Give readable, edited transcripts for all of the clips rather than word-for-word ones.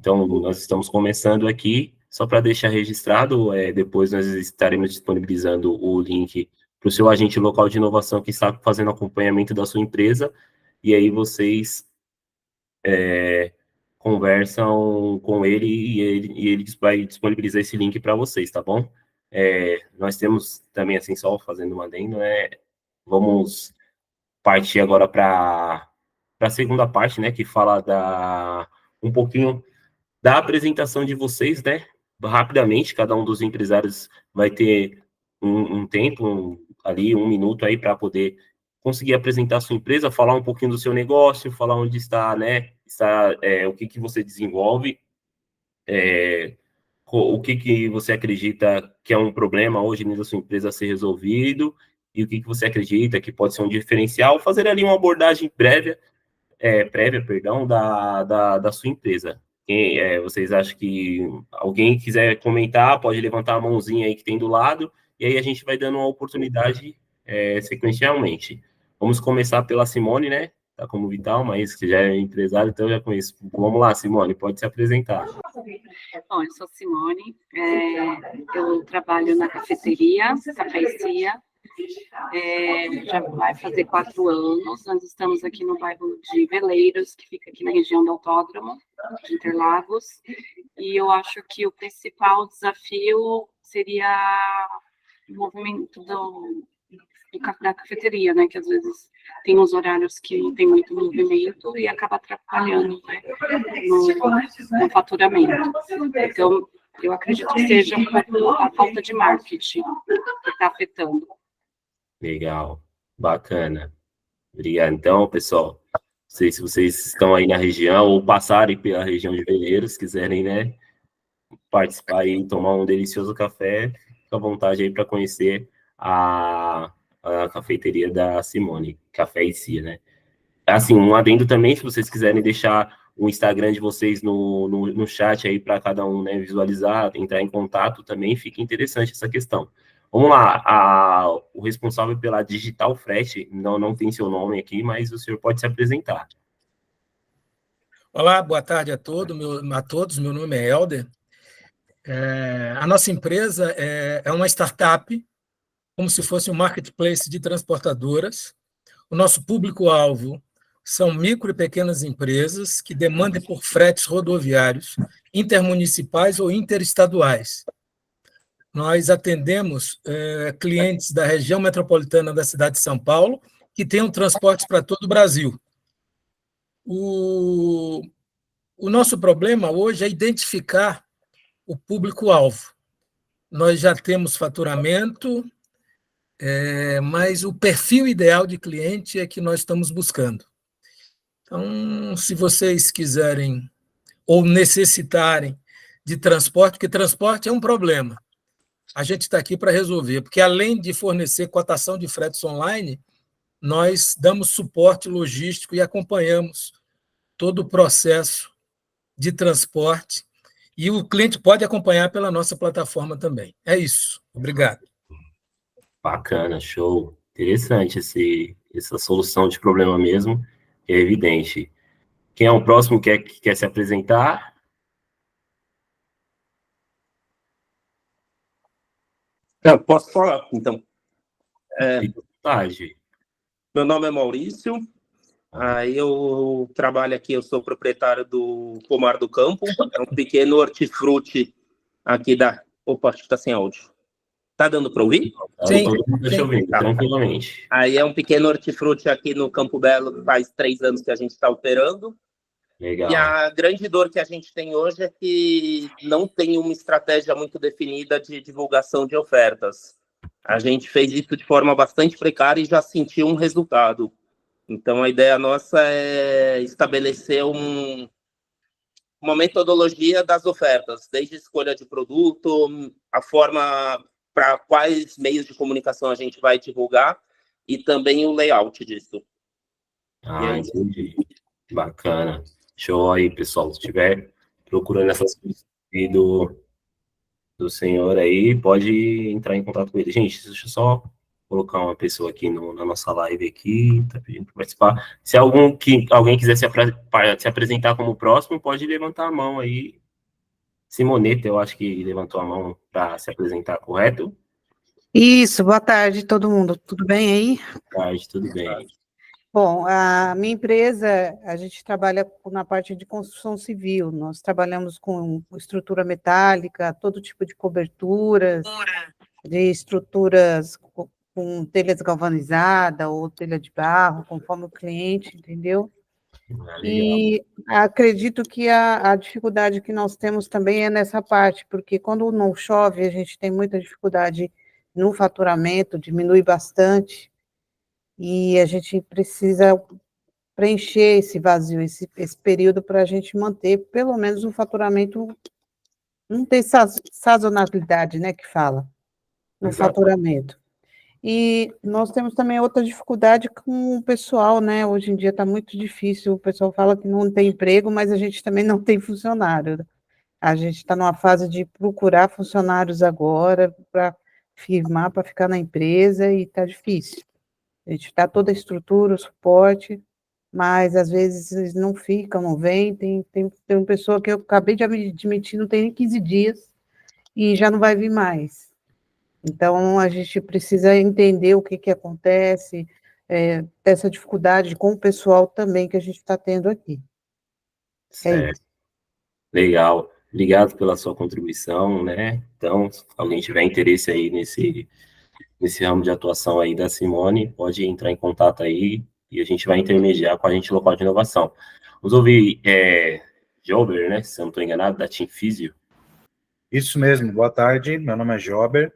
Então, nós estamos começando aqui, só para deixar registrado, depois nós estaremos disponibilizando o link para o seu agente local de inovação que está fazendo acompanhamento da sua empresa, e aí vocês conversam com ele e ele vai disponibilizar esse link para vocês, tá bom? Nós temos também, assim, só fazendo um adendo, vamos partir agora para a segunda parte, né, que fala um pouquinho da apresentação de vocês, né, rapidamente, cada um dos empresários vai ter um tempo, ali, 1 minuto aí para poder conseguir apresentar a sua empresa, falar um pouquinho do seu negócio, falar onde está, né, o que você desenvolve, o que você acredita que é um problema hoje na sua empresa a ser resolvido, e o que você acredita que pode ser um diferencial, fazer ali uma abordagem prévia, perdão, da sua empresa. Vocês acham que alguém quiser comentar, pode levantar a mãozinha aí que tem do lado, e aí a gente vai dando uma oportunidade sequencialmente. Vamos começar pela Simone, né? Tá como Vital, mas que já é empresário, então eu já conheço. Vamos lá, Simone, pode se apresentar. Bom, eu sou Simone, eu trabalho na cafeteria, Café e Cia, já vai fazer 4 anos. Nós estamos aqui no bairro de Veleiros, que fica aqui na região do Autódromo, de Interlagos, e eu acho que o principal desafio seria o movimento da cafeteria, né, que às vezes tem uns horários que não tem muito movimento e acaba atrapalhando, né, no faturamento. Então, eu acredito que seja um pouco a falta de marketing que está afetando. Legal, bacana. Obrigado. Então, pessoal, não sei se vocês estão aí na região ou passarem pela região de Veleiros, quiserem, né, participar e tomar um delicioso café, fica à vontade aí para conhecer a cafeteria da Simone, Café e Cia, né? Assim, um adendo também, se vocês quiserem deixar o Instagram de vocês no chat aí para cada um, né, visualizar, entrar em contato também, fica interessante essa questão. Vamos lá, o responsável pela Digital Fresh, não tem seu nome aqui, mas o senhor pode se apresentar. Olá, boa tarde a todos. Meu nome é Helder. A nossa empresa é uma startup, como se fosse um marketplace de transportadoras. O nosso público-alvo são micro e pequenas empresas que demandem por fretes rodoviários intermunicipais ou interestaduais. Nós atendemos clientes da região metropolitana da cidade de São Paulo, que tenham transportes para todo o Brasil. O nosso problema hoje é identificar o público-alvo. Nós já temos faturamento, mas o perfil ideal de cliente é que nós estamos buscando. Então, se vocês quiserem ou necessitarem de transporte, porque transporte é um problema, a gente está aqui para resolver, porque além de fornecer cotação de fretes online, nós damos suporte logístico e acompanhamos todo o processo de transporte, e o cliente pode acompanhar pela nossa plataforma também. É isso. Obrigado. Bacana, show. Interessante essa solução de problema mesmo, é evidente. Quem é o próximo que quer se apresentar? Posso falar, então. Fique à vontade. Meu nome é Maurício, aí eu trabalho aqui, eu sou proprietário do Pomar do Campo, é um pequeno hortifruti aqui da... Opa, acho que está sem áudio. Está dando para ouvir? Sim. Deixa eu ver, tranquilamente. Aí é um pequeno hortifruti aqui no Campo Belo, faz 3 anos que a gente está operando. Legal. E a grande dor que a gente tem hoje é que não tem uma estratégia muito definida de divulgação de ofertas. A gente fez isso de forma bastante precária e já sentiu um resultado. Então, a ideia nossa é estabelecer uma metodologia das ofertas, desde a escolha de produto, a forma para quais meios de comunicação a gente vai divulgar e também o layout disso. Entendi. Bacana. Show aí, pessoal. Se estiver procurando essas coisas do senhor aí, pode entrar em contato com ele. Gente, deixa eu só colocar uma pessoa aqui na nossa live aqui, tá pedindo para participar. Se alguém quiser se apresentar como próximo, pode levantar a mão aí. Simoneta, eu acho que levantou a mão para se apresentar, correto? Isso, boa tarde, todo mundo. Tudo bem aí? Tarde, tudo bem. Bom, a minha empresa, a gente trabalha na parte de construção civil. Nós trabalhamos com estrutura metálica, todo tipo de coberturas, de estruturas com telhas galvanizadas ou telha de barro, conforme o cliente, entendeu? Legal. E acredito que a dificuldade que nós temos também é nessa parte, porque quando não chove, a gente tem muita dificuldade no faturamento, diminui bastante, e a gente precisa preencher esse vazio, esse período para a gente manter pelo menos um faturamento, não tem sazonalidade, né, que fala, no Exato. faturamento. E nós temos também outra dificuldade com o pessoal, né? Hoje em dia está muito difícil. O pessoal fala que não tem emprego, mas a gente também não tem funcionário. A gente está numa fase de procurar funcionários agora para firmar, para ficar na empresa, e está difícil. A gente está toda a estrutura, o suporte, mas às vezes eles não ficam, não vêm. Tem uma pessoa que eu acabei de admitir, não tem nem 15 dias, e já não vai vir mais. Então, a gente precisa entender o que acontece, dessa dificuldade com o pessoal também que a gente está tendo aqui. Certo. Legal. Obrigado pela sua contribuição, né? Então, se alguém tiver interesse aí nesse ramo de atuação aí da Simone, pode entrar em contato aí e a gente vai intermediar com a gente local de inovação. Vamos ouvir Jober, né? Se eu não estou enganado, da Team Physio. Isso mesmo, boa tarde, meu nome é Jober.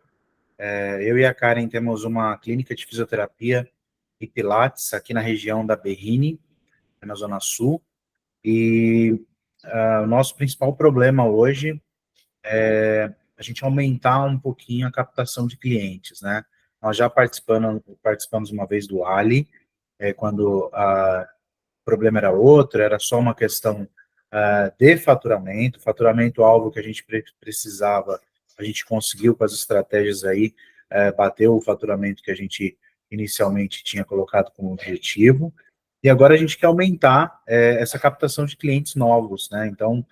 Eu e a Karen temos uma clínica de fisioterapia e pilates aqui na região da Berrini, na Zona Sul, e o nosso principal problema hoje é a gente aumentar um pouquinho a captação de clientes, né? Nós já participamos uma vez do Ali, quando o problema era outro, era só uma questão de faturamento-alvo que a gente precisava, a gente conseguiu com as estratégias aí, bater o faturamento que a gente inicialmente tinha colocado como objetivo, e agora a gente quer aumentar essa captação de clientes novos, né? Então,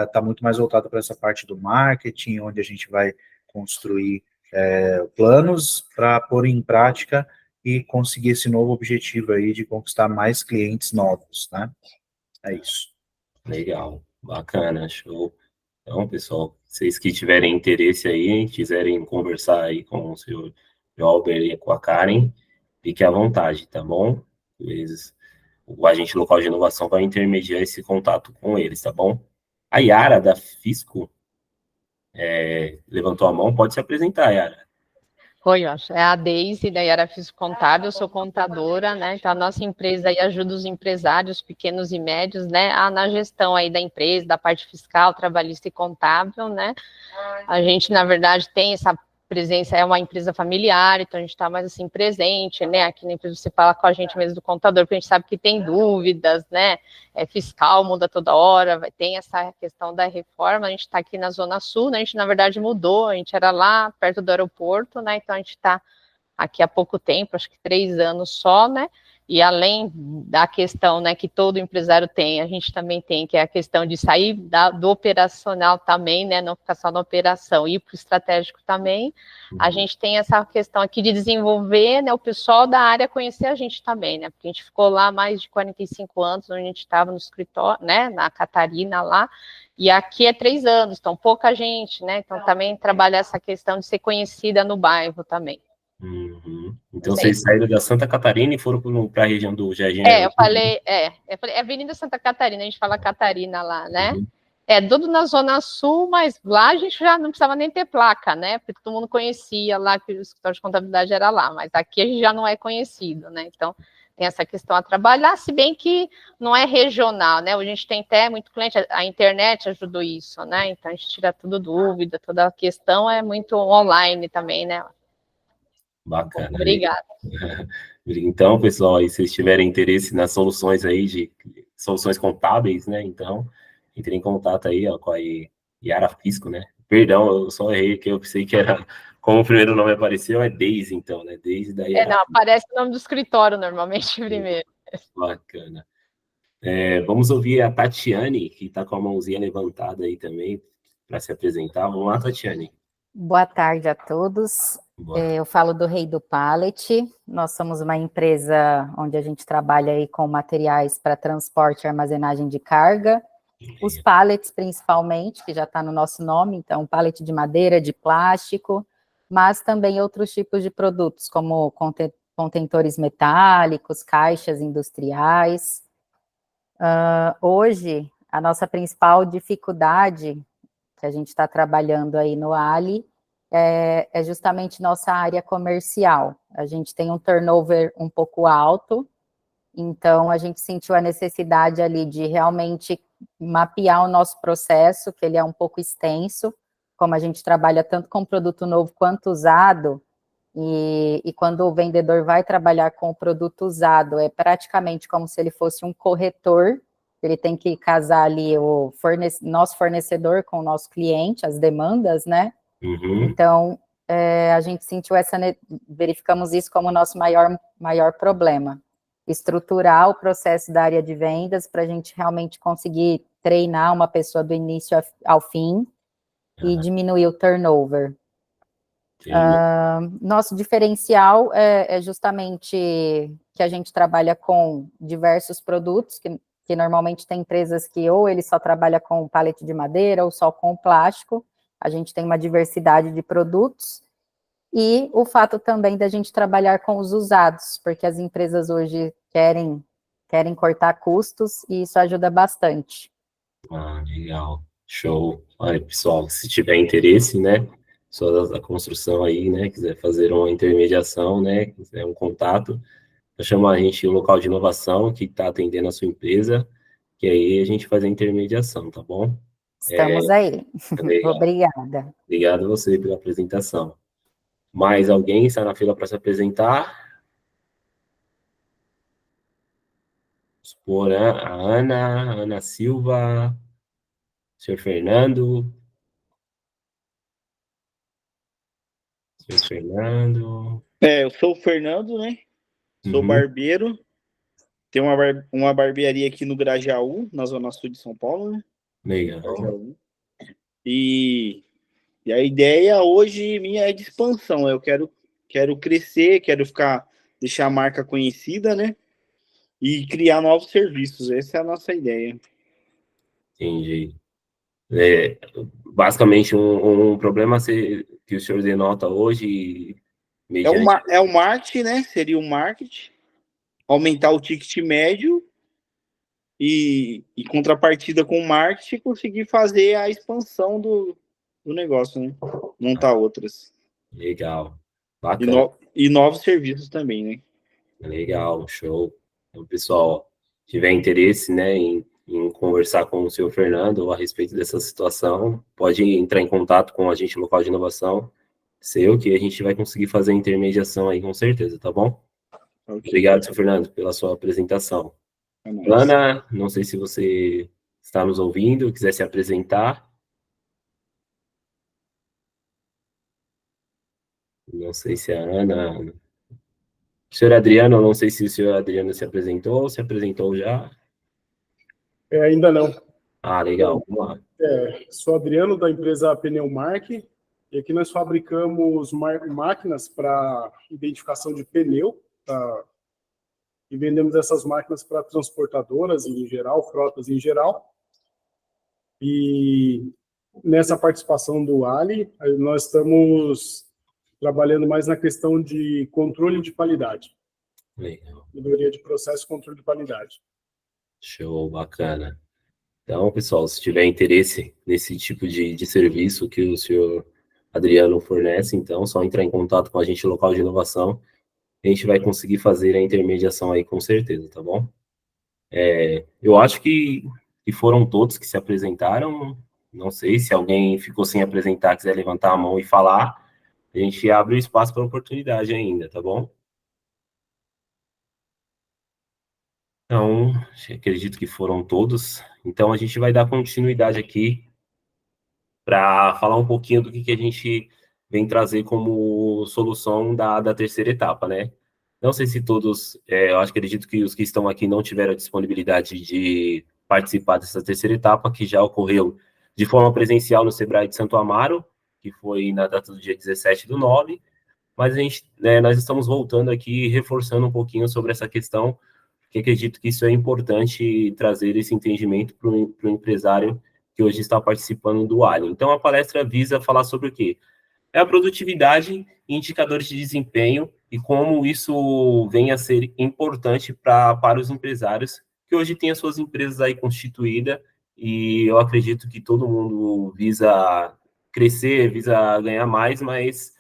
está muito mais voltado para essa parte do marketing, onde a gente vai construir planos para pôr em prática e conseguir esse novo objetivo aí de conquistar mais clientes novos, né? É isso. Legal, bacana, show. Então, pessoal, vocês que tiverem interesse aí, quiserem conversar aí com o senhor Jober e com a Karen, fique à vontade, tá bom? O agente local de inovação vai intermediar esse contato com eles, tá bom? A Yara, da Fisco, levantou a mão, pode se apresentar, Yara. Oi, Josh. É a Deise, da Yara Fisco Contábil, eu sou contadora, né? Então, a nossa empresa aí ajuda os empresários pequenos e médios, né? Na gestão aí da empresa, da parte fiscal, trabalhista e contábil, né? A gente, na verdade, tem essa presença, é uma empresa familiar, então a gente está mais assim presente, né? Aqui na empresa você fala com a gente mesmo do contador, porque a gente sabe que tem dúvidas, né? Fiscal muda toda hora, tem essa questão da reforma. A gente está aqui na Zona Sul, né? A gente na verdade mudou, a gente era lá perto do aeroporto, né? Então a gente está aqui há pouco tempo, acho que 3 anos só, né? E além da questão, né, que todo empresário tem, a gente também tem, que é a questão de sair do operacional também, né, não ficar só na operação, ir para o estratégico também. A gente tem essa questão aqui de desenvolver, né, o pessoal da área conhecer a gente também, né, porque a gente ficou lá mais de 45 anos, onde a gente estava no escritório, né, na Catarina lá, e aqui é 3 anos, então pouca gente, né, então também trabalhar essa questão de ser conhecida no bairro também. Uhum. Então, vocês saíram da Santa Catarina e foram para a região do Jardim? Eu falei, é Avenida Santa Catarina, a gente fala Catarina lá, né? Uhum. Tudo na Zona Sul, mas lá a gente já não precisava nem ter placa, né? Porque todo mundo conhecia lá que o escritório de contabilidade era lá, mas aqui a gente já não é conhecido, né? Então, tem essa questão a trabalhar, se bem que não é regional, né? A gente tem até muito cliente, a internet ajudou isso, né? Então, a gente tira tudo dúvida, toda a questão é muito online também, né? Bacana. Obrigada. Então, pessoal, aí, se vocês tiverem interesse nas soluções aí de soluções contábeis, né? Então, entrem em contato aí, ó, com a Yara Fisco, né? Perdão, eu só errei que eu pensei que era como o primeiro nome apareceu, é Deise, então, né? Deise, daí Não, aparece o nome do escritório normalmente primeiro. Bacana. Vamos ouvir a Tatiane, que está com a mãozinha levantada aí também, para se apresentar. Vamos lá, Tatiane. Boa tarde a todos. Boa. Eu falo do Rei do Pallet. Nós somos uma empresa onde a gente trabalha aí com materiais para transporte e armazenagem de carga. Os pallets, principalmente, que já está no nosso nome, então, pallet de madeira, de plástico, mas também outros tipos de produtos, como contentores metálicos, caixas industriais. Hoje, a nossa principal dificuldade que a gente está trabalhando aí no Ali é justamente nossa área comercial. A gente tem um turnover um pouco alto, então a gente sentiu a necessidade ali de realmente mapear o nosso processo, que ele é um pouco extenso, como a gente trabalha tanto com produto novo quanto usado, e quando o vendedor vai trabalhar com o produto usado, é praticamente como se ele fosse um corretor. Ele tem que casar ali o nosso fornecedor com o nosso cliente, as demandas, né? Uhum. Então, a gente sentiu verificamos isso como o nosso maior problema. Estruturar o processo da área de vendas para a gente realmente conseguir treinar uma pessoa do início ao fim e diminuir o turnover. Nosso diferencial é justamente que a gente trabalha com diversos produtos, que normalmente tem empresas que ou ele só trabalha com pallet de madeira ou só com plástico. A gente tem uma diversidade de produtos, e o fato também da gente trabalhar com os usados, porque as empresas hoje querem cortar custos, e isso ajuda bastante. Legal, show. Olha, pessoal, se tiver interesse, né, só da construção aí, né, quiser fazer uma intermediação, né, quiser um contato, chama a gente o local de inovação que está atendendo a sua empresa, que aí a gente faz a intermediação, tá bom? Estamos aí. Legal. Obrigada. Obrigado a você pela apresentação. Mais alguém está na fila para se apresentar? Vamos supor, a Ana Silva, senhor Fernando. Senhor Fernando. Eu sou o Fernando, né? Sou barbeiro. Tem uma barbearia aqui no Grajaú, na zona sul de São Paulo, né? Legal. Grajaú. E a ideia hoje minha é de expansão. Eu quero crescer, deixar a marca conhecida, né? E criar novos serviços. Essa é a nossa ideia. Entendi. Basicamente, um problema que o senhor denota hoje... É o marketing, né? Seria o marketing. Aumentar o ticket médio e contrapartida com o marketing, conseguir fazer a expansão do negócio, né? Montar outras. Legal. Bacana. E novos serviços também, né? Legal, show. Então, pessoal, tiver interesse, né, em conversar com o senhor Fernando a respeito dessa situação, pode entrar em contato com a gente, local de inovação, seu, que a gente vai conseguir fazer a intermediação aí, com certeza, tá bom? Okay. Obrigado, senhor Fernando, pela sua apresentação. Ana, não sei se você está nos ouvindo, quiser se apresentar. Não sei se a Ana... Senhor Adriano, não sei se o senhor Adriano se apresentou já? Ainda não. Legal, vamos lá. Sou Adriano, da empresa Pneumark, e aqui nós fabricamos máquinas para identificação de pneu, e vendemos essas máquinas para transportadoras em geral, frotas em geral. E nessa participação do Ali, nós estamos trabalhando mais na questão de controle de qualidade. Legal. Melhoria de processo e controle de qualidade. Show, bacana. Então, pessoal, se tiver interesse nesse tipo de serviço que o senhor Adriano fornece, então, só entrar em contato com a gente, local de inovação, a gente vai conseguir fazer a intermediação aí com certeza, tá bom? Eu acho que foram todos que se apresentaram. Não sei se alguém ficou sem apresentar, quiser levantar a mão e falar, a gente abre o espaço para oportunidade ainda, tá bom? Então, acredito que foram todos. Então, a gente vai dar continuidade aqui para falar um pouquinho do que a gente vem trazer como solução da terceira etapa, né? Não sei se todos, eu acredito que os que estão aqui não tiveram a disponibilidade de participar dessa terceira etapa, que já ocorreu de forma presencial no Sebrae de Santo Amaro, que foi na data do dia 17/9, mas nós estamos voltando aqui, reforçando um pouquinho sobre essa questão, porque acredito que isso é importante trazer esse entendimento para o empresário que hoje está participando do Ali. Então, a palestra visa falar sobre o quê? É a produtividade e indicadores de desempenho e como isso vem a ser importante para os empresários que hoje têm as suas empresas aí constituídas, e eu acredito que todo mundo visa crescer, visa ganhar mais, mas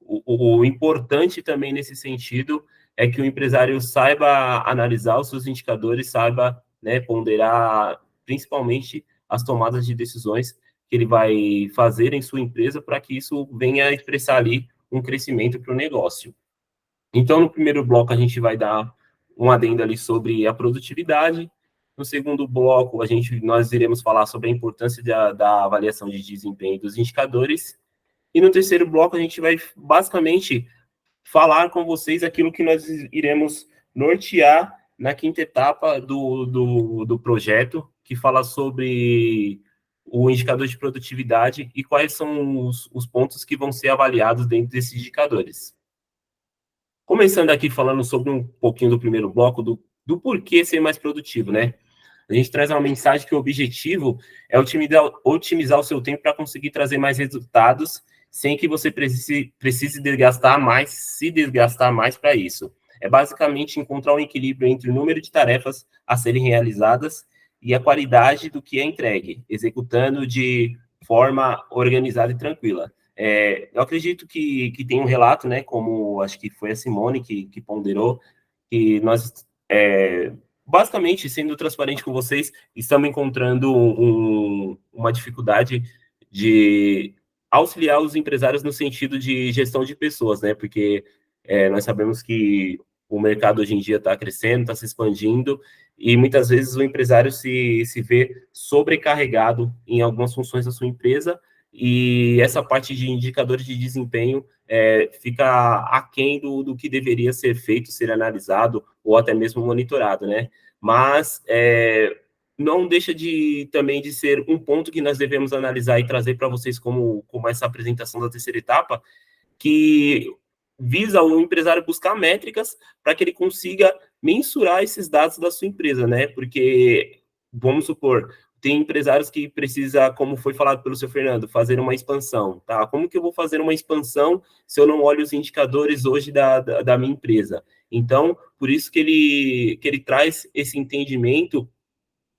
o importante também nesse sentido é que o empresário saiba analisar os seus indicadores, saiba, né, ponderar principalmente as tomadas de decisões que ele vai fazer em sua empresa para que isso venha a expressar ali um crescimento para o negócio. Então, no primeiro bloco, a gente vai dar um adendo ali sobre a produtividade. No segundo bloco, nós iremos falar sobre a importância da avaliação de desempenho dos indicadores. E no terceiro bloco, a gente vai basicamente falar com vocês aquilo que nós iremos nortear na quinta etapa do projeto, que fala sobre o indicador de produtividade e quais são os pontos que vão ser avaliados dentro desses indicadores. Começando aqui falando sobre um pouquinho do primeiro bloco, do porquê ser mais produtivo, né? A gente traz uma mensagem que o objetivo é otimizar o seu tempo para conseguir trazer mais resultados, sem que você precise se desgastar mais para isso. É basicamente encontrar um equilíbrio entre o número de tarefas a serem realizadas e a qualidade do que é entregue, executando de forma organizada e tranquila. Eu acredito que tem um relato, né, como acho que foi a Simone que ponderou, que nós, basicamente, sendo transparente com vocês, estamos encontrando uma dificuldade de auxiliar os empresários no sentido de gestão de pessoas, né, porque nós sabemos que o mercado hoje em dia está crescendo, está se expandindo, e muitas vezes o empresário se vê sobrecarregado em algumas funções da sua empresa, e essa parte de indicadores de desempenho fica aquém do que deveria ser feito, ser analisado, ou até mesmo monitorado, né? Mas não deixa também de ser um ponto que nós devemos analisar e trazer para vocês como essa apresentação da terceira etapa, que visa o empresário buscar métricas para que ele consiga mensurar esses dados da sua empresa, né? Porque, vamos supor, tem empresários que precisam, como foi falado pelo seu Fernando, fazer uma expansão, tá? Como que eu vou fazer uma expansão se eu não olho os indicadores hoje da minha empresa? Então, por isso que ele traz esse entendimento,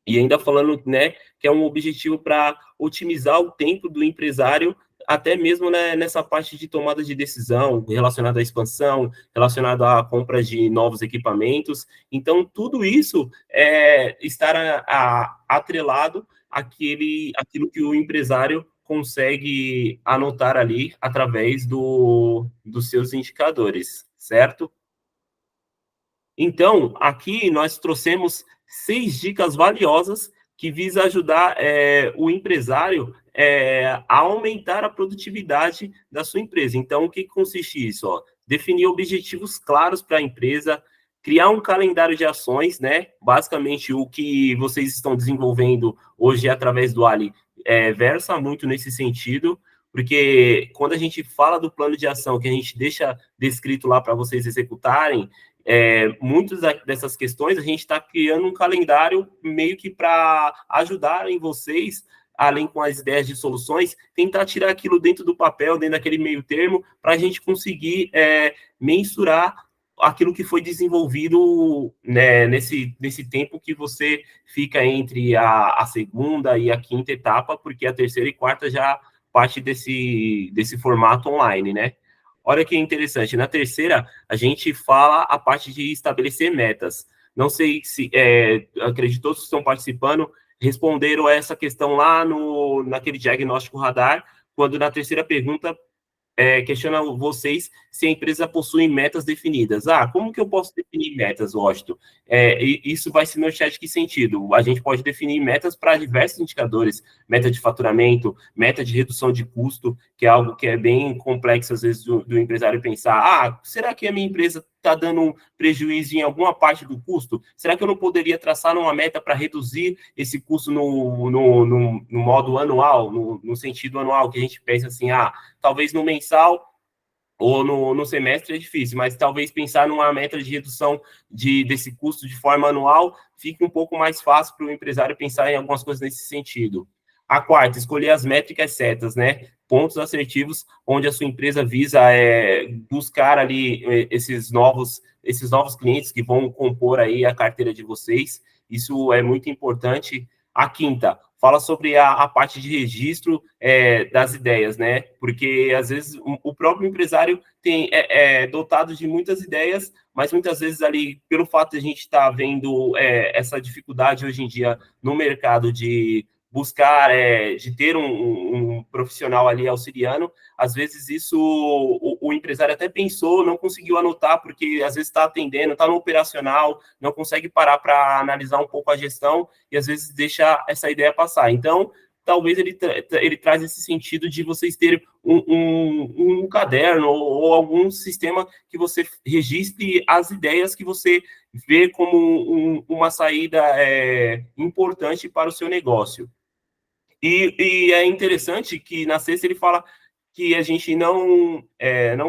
e ainda falando, né, que é um objetivo para otimizar o tempo do empresário, até mesmo, né, nessa parte de tomada de decisão, relacionada à expansão, relacionada à compra de novos equipamentos. Então, tudo isso estar atrelado àquilo que o empresário consegue anotar ali através dos seus indicadores, certo? Então, aqui nós trouxemos 6 dicas valiosas que visam ajudar o empresário a aumentar a produtividade da sua empresa. Então, o que consiste isso? Ó? Definir objetivos claros para a empresa, criar um calendário de ações, né? Basicamente, o que vocês estão desenvolvendo hoje através do Ali versa muito nesse sentido, porque quando a gente fala do plano de ação, que a gente deixa descrito lá para vocês executarem, muitas dessas questões a gente está criando um calendário meio que para ajudar em vocês, além com as ideias de soluções, tentar tirar aquilo dentro do papel, dentro daquele meio termo, para a gente conseguir mensurar aquilo que foi desenvolvido, né, nesse tempo que você fica entre a segunda e a quinta etapa, porque a terceira e quarta já parte desse formato online, né? Olha que interessante, na terceira, a gente fala a parte de estabelecer metas. Não sei se, acredito que todos que estão participando responderam a essa questão lá naquele diagnóstico radar, quando na terceira pergunta questiona vocês se a empresa possui metas definidas. Como que eu posso definir metas, Washington? Isso vai se nortear de que sentido? A gente pode definir metas para diversos indicadores, meta de faturamento, meta de redução de custo, que é algo que é bem complexo, às vezes, do empresário pensar, será que a minha empresa está dando um prejuízo em alguma parte do custo? Será que eu não poderia traçar uma meta para reduzir esse custo no modo anual, no sentido anual, que a gente pensa assim, talvez no mensal ou no semestre é difícil, mas talvez pensar numa meta de redução desse custo de forma anual fique um pouco mais fácil para o empresário pensar em algumas coisas nesse sentido. A quarta, escolher as métricas certas, né? Pontos assertivos onde a sua empresa visa buscar ali esses novos clientes que vão compor aí a carteira de vocês. Isso é muito importante. A quinta, fala sobre a parte de registro das ideias, né? Porque, às vezes, o próprio empresário é dotado de muitas ideias, mas muitas vezes ali, pelo fato de a gente estar vendo essa dificuldade hoje em dia no mercado de buscar, de ter um profissional ali auxiliando, às vezes isso o empresário até pensou, não conseguiu anotar, porque às vezes está atendendo, está no operacional, não consegue parar para analisar um pouco a gestão, e às vezes deixa essa ideia passar. Então, talvez ele traz esse sentido de vocês terem um caderno ou algum sistema que você registre as ideias que você vê como uma saída importante para o seu negócio. E é interessante que na sexta ele fala que a gente não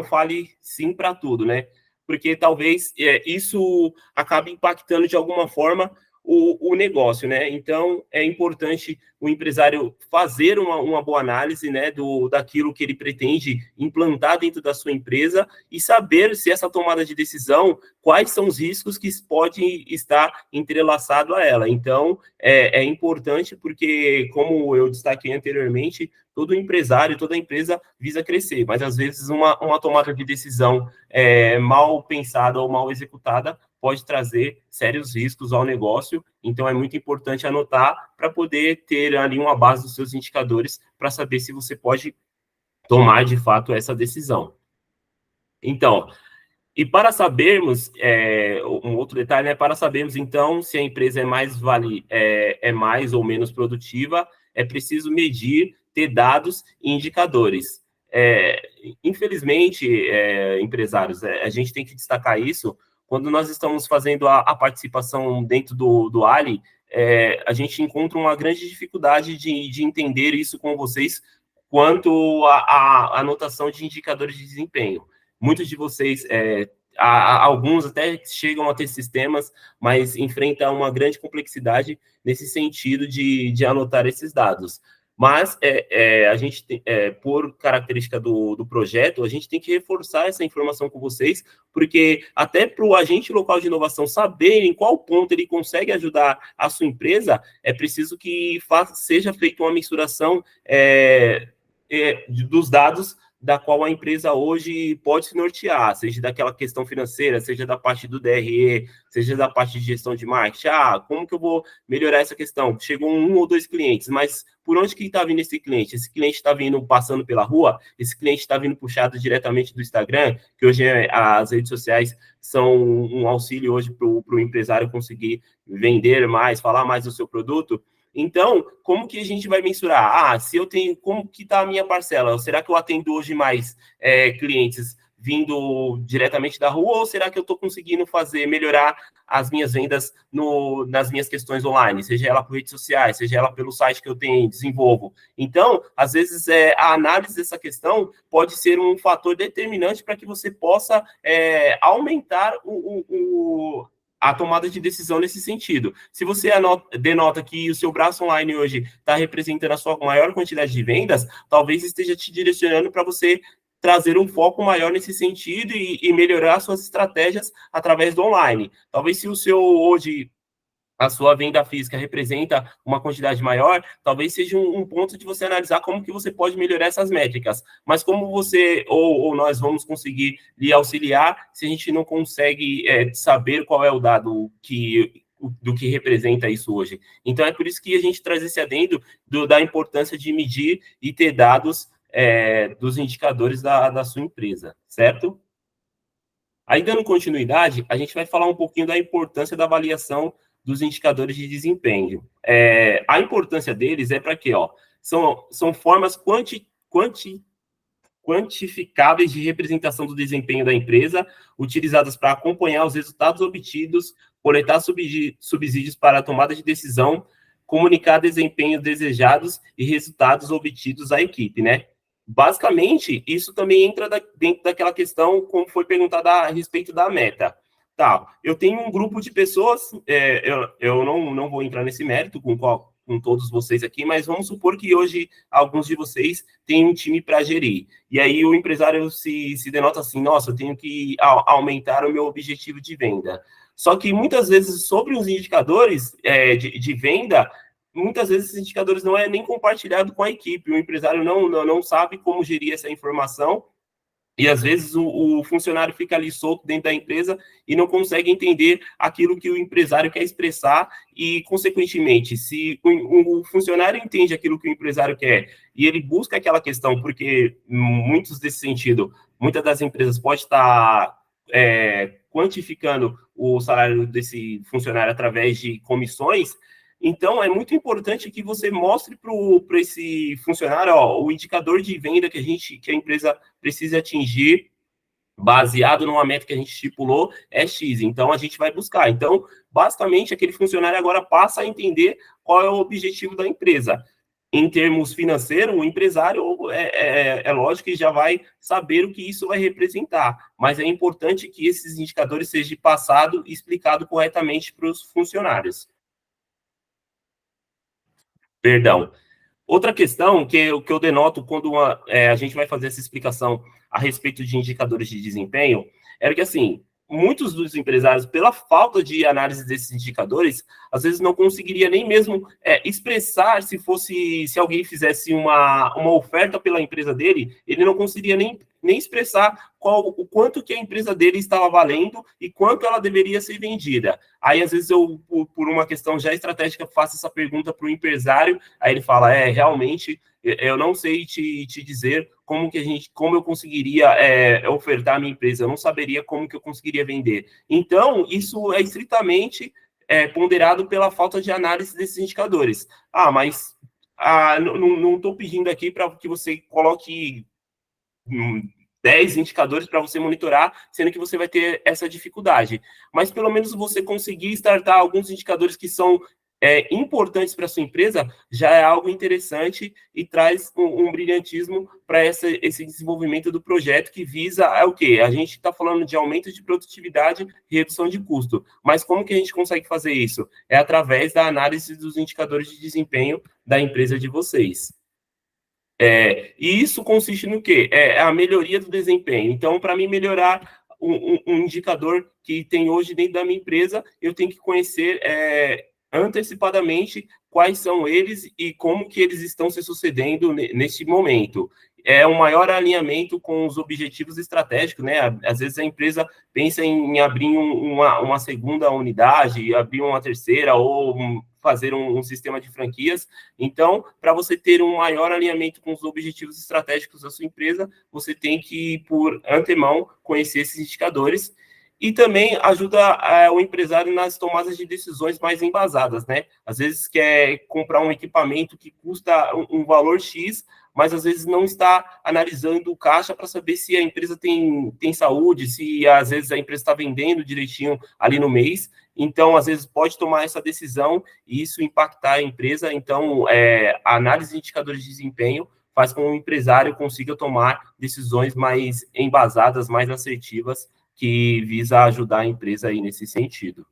fale sim para tudo, né? Porque talvez isso acabe impactando de alguma forma o negócio, né? Então, é importante o empresário fazer uma boa análise, né, daquilo que ele pretende implantar dentro da sua empresa e saber se essa tomada de decisão, quais são os riscos que podem estar entrelaçados a ela. Então, é importante porque, como eu destaquei anteriormente, todo empresário, toda empresa visa crescer, mas às vezes uma tomada de decisão mal pensada ou mal executada pode trazer sérios riscos ao negócio, então é muito importante anotar para poder ter ali uma base dos seus indicadores para saber se você pode tomar de fato essa decisão. Então, e para sabermos, um outro detalhe, né, para sabermos então se a empresa é mais ou menos produtiva, é preciso medir, ter dados e indicadores. Infelizmente, empresários, a gente tem que destacar isso. Quando nós estamos fazendo a participação dentro do Ali, a gente encontra uma grande dificuldade de entender isso com vocês quanto à anotação de indicadores de desempenho. Muitos de vocês, alguns até chegam a ter sistemas, mas enfrentam uma grande complexidade nesse sentido de anotar esses dados. Mas a gente, por característica do projeto, a gente tem que reforçar essa informação com vocês, porque até para o agente local de inovação saber em qual ponto ele consegue ajudar a sua empresa, é preciso que seja feita uma mensuração dos dados da qual a empresa hoje pode se nortear, seja daquela questão financeira, seja da parte do DRE, seja da parte de gestão de marketing. Como que eu vou melhorar essa questão? Chegou 1 ou 2 clientes, mas por onde que está vindo esse cliente? Esse cliente está vindo passando pela rua? Esse cliente está vindo puxado diretamente do Instagram? Que hoje as redes sociais são um auxílio hoje para o empresário conseguir vender mais, falar mais do seu produto. Então, como que a gente vai mensurar? Se eu tenho, como que está a minha parcela? Será que eu atendo hoje mais clientes vindo diretamente da rua, ou será que eu estou conseguindo melhorar as minhas vendas nas minhas questões online, seja ela por redes sociais, seja ela pelo site que eu desenvolvo? Então, às vezes, a análise dessa questão pode ser um fator determinante para que você possa aumentar a tomada de decisão nesse sentido. Se você denota que o seu braço online hoje está representando a sua maior quantidade de vendas, talvez esteja te direcionando para você trazer um foco maior nesse sentido e melhorar suas estratégias através do online. Talvez se hoje a sua venda física representa uma quantidade maior, talvez seja um ponto de você analisar como que você pode melhorar essas métricas. Mas como você ou nós vamos conseguir lhe auxiliar se a gente não consegue saber qual é o dado do que representa isso hoje? Então, é por isso que a gente traz esse adendo da importância de medir e ter dados dos indicadores da sua empresa, certo? Aí, dando continuidade, a gente vai falar um pouquinho da importância da avaliação dos indicadores de desempenho. A importância deles é para quê? São formas quantificáveis de representação do desempenho da empresa, utilizadas para acompanhar os resultados obtidos, coletar subsídios para a tomada de decisão, comunicar desempenhos desejados e resultados obtidos à equipe, né? Basicamente, isso também entra dentro daquela questão, como foi perguntada a respeito da meta. Tá, eu tenho um grupo de pessoas, eu não vou entrar nesse mérito com todos vocês aqui, mas vamos supor que hoje alguns de vocês têm um time para gerir. E aí o empresário se denota assim, nossa, eu tenho que aumentar o meu objetivo de venda. Só que muitas vezes, sobre os indicadores de venda, muitas vezes esses indicadores não é nem compartilhado com a equipe, o empresário não sabe como gerir essa informação, e às vezes o funcionário fica ali solto dentro da empresa e não consegue entender aquilo que o empresário quer expressar e, consequentemente, se o funcionário entende aquilo que o empresário quer e ele busca aquela questão, porque muitas das empresas podem estar quantificando o salário desse funcionário através de comissões. Então, é muito importante que você mostre para esse funcionário o indicador de venda que a empresa precisa atingir, baseado numa meta que a gente estipulou, é X. Então, a gente vai buscar. Então, basicamente, aquele funcionário agora passa a entender qual é o objetivo da empresa. Em termos financeiros, o empresário, é lógico que já vai saber o que isso vai representar, mas é importante que esses indicadores sejam passados e explicados corretamente para os funcionários. Perdão. Outra questão que eu denoto quando a gente vai fazer essa explicação a respeito de indicadores de desempenho era que, assim, muitos dos empresários, pela falta de análise desses indicadores, às vezes não conseguiria nem mesmo expressar se alguém fizesse uma oferta pela empresa dele, ele não conseguiria nem expressar o quanto que a empresa dele estava valendo e quanto ela deveria ser vendida. Aí, às vezes, eu, por uma questão já estratégica, faço essa pergunta para o empresário, aí ele fala, realmente, eu não sei te dizer como eu conseguiria ofertar a minha empresa, eu não saberia como que eu conseguiria vender. Então, isso é estritamente ponderado pela falta de análise desses indicadores. Mas não estou pedindo aqui para que você coloque 10 indicadores para você monitorar, sendo que você vai ter essa dificuldade. Mas, pelo menos, você conseguir startar alguns indicadores que são importantes para a sua empresa, já é algo interessante e traz um brilhantismo para esse desenvolvimento do projeto que visa o quê? A gente está falando de aumento de produtividade e redução de custo, mas como que a gente consegue fazer isso? É através da análise dos indicadores de desempenho da empresa de vocês. E isso consiste no quê? A melhoria do desempenho. Então, para mim melhorar um indicador que tem hoje dentro da minha empresa, eu tenho que conhecer antecipadamente quais são eles e como que eles estão se sucedendo neste momento. É um maior alinhamento com os objetivos estratégicos, né? Às vezes a empresa pensa em abrir uma segunda unidade, abrir uma terceira ou fazer um sistema de franquias. Então, para você ter um maior alinhamento com os objetivos estratégicos da sua empresa, você tem que, por antemão, conhecer esses indicadores. E também ajuda o empresário nas tomadas de decisões mais embasadas, né? Às vezes quer comprar um equipamento que custa um valor X, mas às vezes não está analisando o caixa para saber se a empresa tem saúde, se às vezes a empresa está vendendo direitinho ali no mês. Então, às vezes pode tomar essa decisão e isso impactar a empresa. Então, a análise de indicadores de desempenho faz com que o empresário consiga tomar decisões mais embasadas, mais assertivas, que visa ajudar a empresa aí nesse sentido.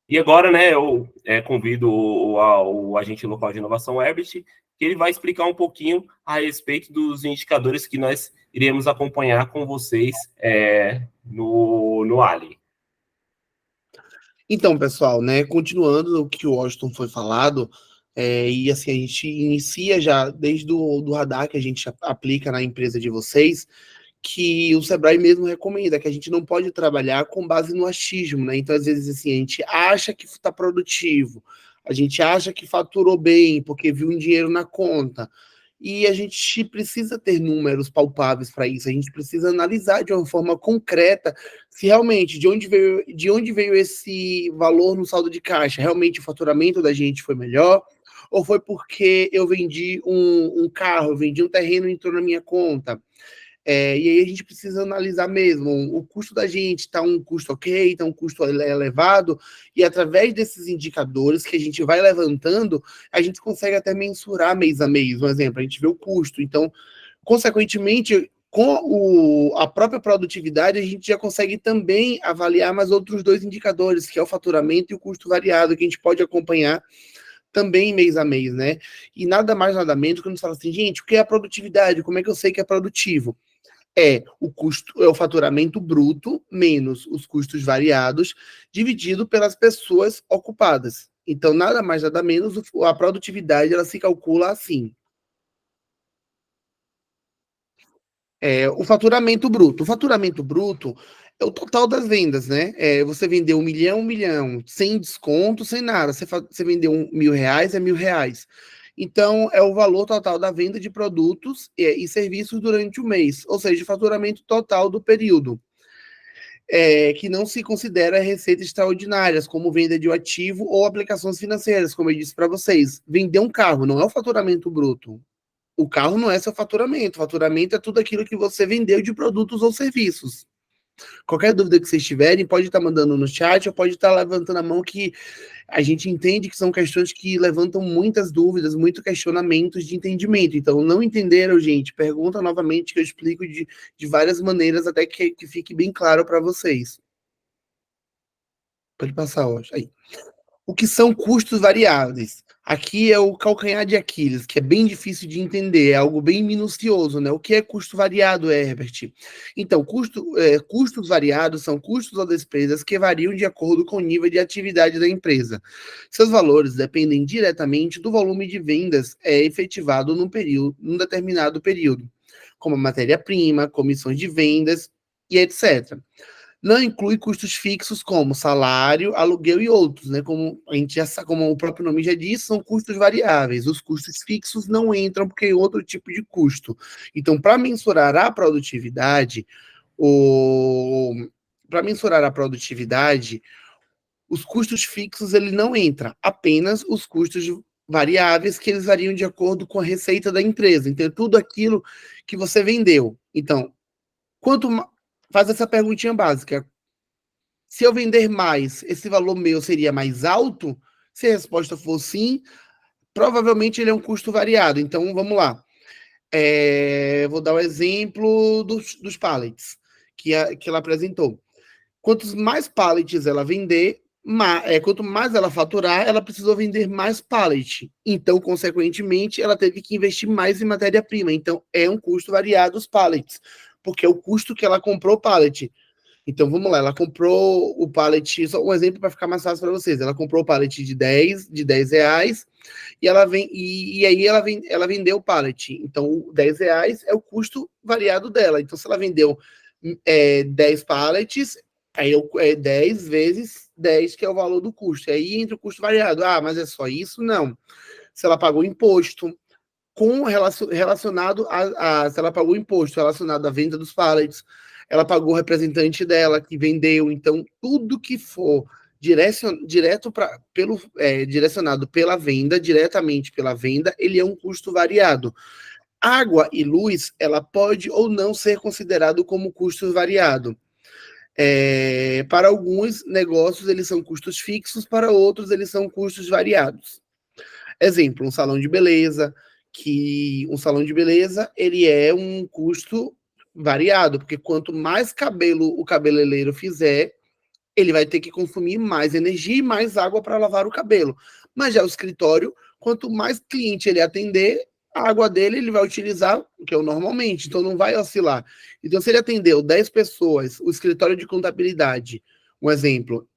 E agora, né, eu convido o agente local de inovação, Herbert, que ele vai explicar um pouquinho a respeito dos indicadores que nós iremos acompanhar com vocês no Ali. Então, pessoal, né, continuando o que o Washington foi falado, e assim, a gente inicia já desde do radar que a gente aplica na empresa de vocês, que o Sebrae mesmo recomenda, que a gente não pode trabalhar com base no achismo, né? Então, às vezes, assim, a gente acha que está produtivo, a gente acha que faturou bem, porque viu um dinheiro na conta. e a gente precisa ter números palpáveis para isso, a gente precisa analisar de uma forma concreta se realmente, de onde veio esse valor no saldo de caixa, realmente o faturamento da gente foi melhor, ou foi porque eu vendi um carro, eu vendi um terreno e entrou na minha conta. E aí a gente precisa analisar mesmo, o custo da gente está um custo ok, está um custo elevado, e através desses indicadores que a gente vai levantando, a gente consegue até mensurar mês a mês, um exemplo, a gente vê o custo, então, consequentemente, com a própria produtividade, a gente já consegue também avaliar mais outros 2 indicadores, que é o faturamento e o custo variado, que a gente pode acompanhar também mês a mês, né? E nada mais, nada menos, quando você fala assim, gente, o que é a produtividade? Como é que eu sei que é produtivo? O custo, é o faturamento bruto menos os custos variados, dividido pelas pessoas ocupadas. Então, nada mais, nada menos, a produtividade, ela se calcula assim. O faturamento bruto. O faturamento bruto é o total das vendas, né? Você vendeu 1 milhão, sem desconto, sem nada. Você vendeu R$1.000, é R$1.000. Então, é o valor total da venda de produtos e serviços durante o mês, ou seja, o faturamento total do período, que não se considera receitas extraordinárias, como venda de um ativo ou aplicações financeiras, como eu disse para vocês. Vender um carro não é o faturamento bruto. O carro não é seu faturamento. O faturamento é tudo aquilo que você vendeu de produtos ou serviços. Qualquer dúvida que vocês tiverem, pode estar mandando no chat ou pode estar levantando a mão, que a gente entende que são questões que levantam muitas dúvidas, muitos questionamentos de entendimento. Então, não entenderam, gente? Pergunta novamente, que eu explico de várias maneiras até que fique bem claro para vocês. Pode passar hoje. Aí. O que são custos variáveis? Aqui é o calcanhar de Aquiles, que é bem difícil de entender, é algo bem minucioso, né? O que é custo variado, Herbert? Então, custos variados são custos ou despesas que variam de acordo com o nível de atividade da empresa. Seus valores dependem diretamente do volume de vendas efetivado num determinado período, como matéria-prima, comissões de vendas e etc. Não inclui custos fixos como salário, aluguel e outros, né? Como o próprio nome já diz, são custos variáveis. Os custos fixos não entram porque é outro tipo de custo. Então, para mensurar a produtividade, os custos fixos ele não entra, apenas os custos variáveis, que eles variam de acordo com a receita da empresa. Então, é tudo aquilo que você vendeu. Então, faz essa perguntinha básica. Se eu vender mais, esse valor meu seria mais alto? Se a resposta for sim, provavelmente ele é um custo variado. Então, vamos lá. Vou dar o exemplo dos pallets que ela apresentou. Quantos mais pallets ela vender, quanto mais ela faturar, ela precisou vender mais pallet. Então, consequentemente, ela teve que investir mais em matéria-prima. Então, é um custo variado os pallets, porque é o custo que ela comprou o pallet. Então, vamos lá, ela comprou o pallet, só um exemplo para ficar mais fácil para vocês. Ela comprou o pallet de 10 reais, e aí ela vendeu o pallet. Então, R$10 é o custo variado dela. Então, se ela vendeu 10 pallets, aí é 10 vezes 10, que é o valor do custo. E aí entra o custo variado. Ah, mas é só isso? Não. Se ela pagou imposto, relacionado se ela pagou imposto relacionado à venda dos pallets, ela pagou o representante dela que vendeu. Então, tudo que for direcionado pela venda, diretamente pela venda, ele é um custo variado. Água e luz, ela pode ou não ser considerado como custo variado. Para alguns negócios, eles são custos fixos, para outros, eles são custos variados. Exemplo, um salão de beleza, ele é um custo variado, porque quanto mais cabelo o cabeleireiro fizer, ele vai ter que consumir mais energia e mais água para lavar o cabelo. Mas já o escritório, quanto mais cliente ele atender, a água dele ele vai utilizar o que é o normalmente, então não vai oscilar. Então, se ele atendeu 10 pessoas, o escritório de contabilidade, um exemplo,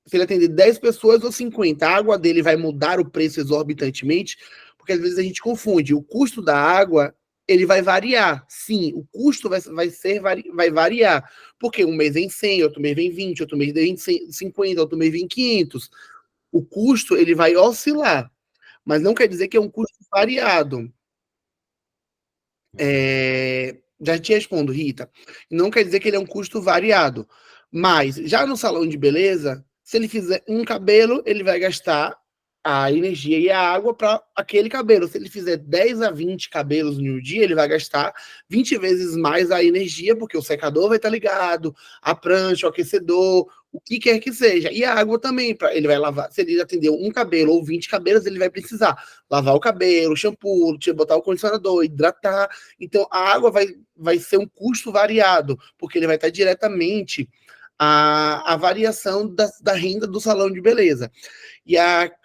se ele atender 10 pessoas ou 50, a água dele vai mudar o preço exorbitantemente, porque às vezes a gente confunde. O custo da água, ele vai variar. Sim, o custo vai variar. Porque um mês vem 100, outro mês vem 20, outro mês vem 50, outro mês vem 500. O custo, ele vai oscilar. Mas não quer dizer que é um custo variado. Já te respondo, Rita. Não quer dizer que ele é um custo variado, mas já no salão de beleza, se ele fizer um cabelo, ele vai gastar a energia e a água para aquele cabelo. Se ele fizer 10 a 20 cabelos no dia, ele vai gastar 20 vezes mais a energia, porque o secador vai estar ligado, a prancha, o aquecedor, o que quer que seja. E a água também, ele vai lavar. Se ele atender um cabelo ou 20 cabelos, ele vai precisar lavar o cabelo, shampoo, botar o condicionador, hidratar. Então, a água vai ser um custo variado, porque ele vai estar diretamente a variação da renda do salão de beleza. E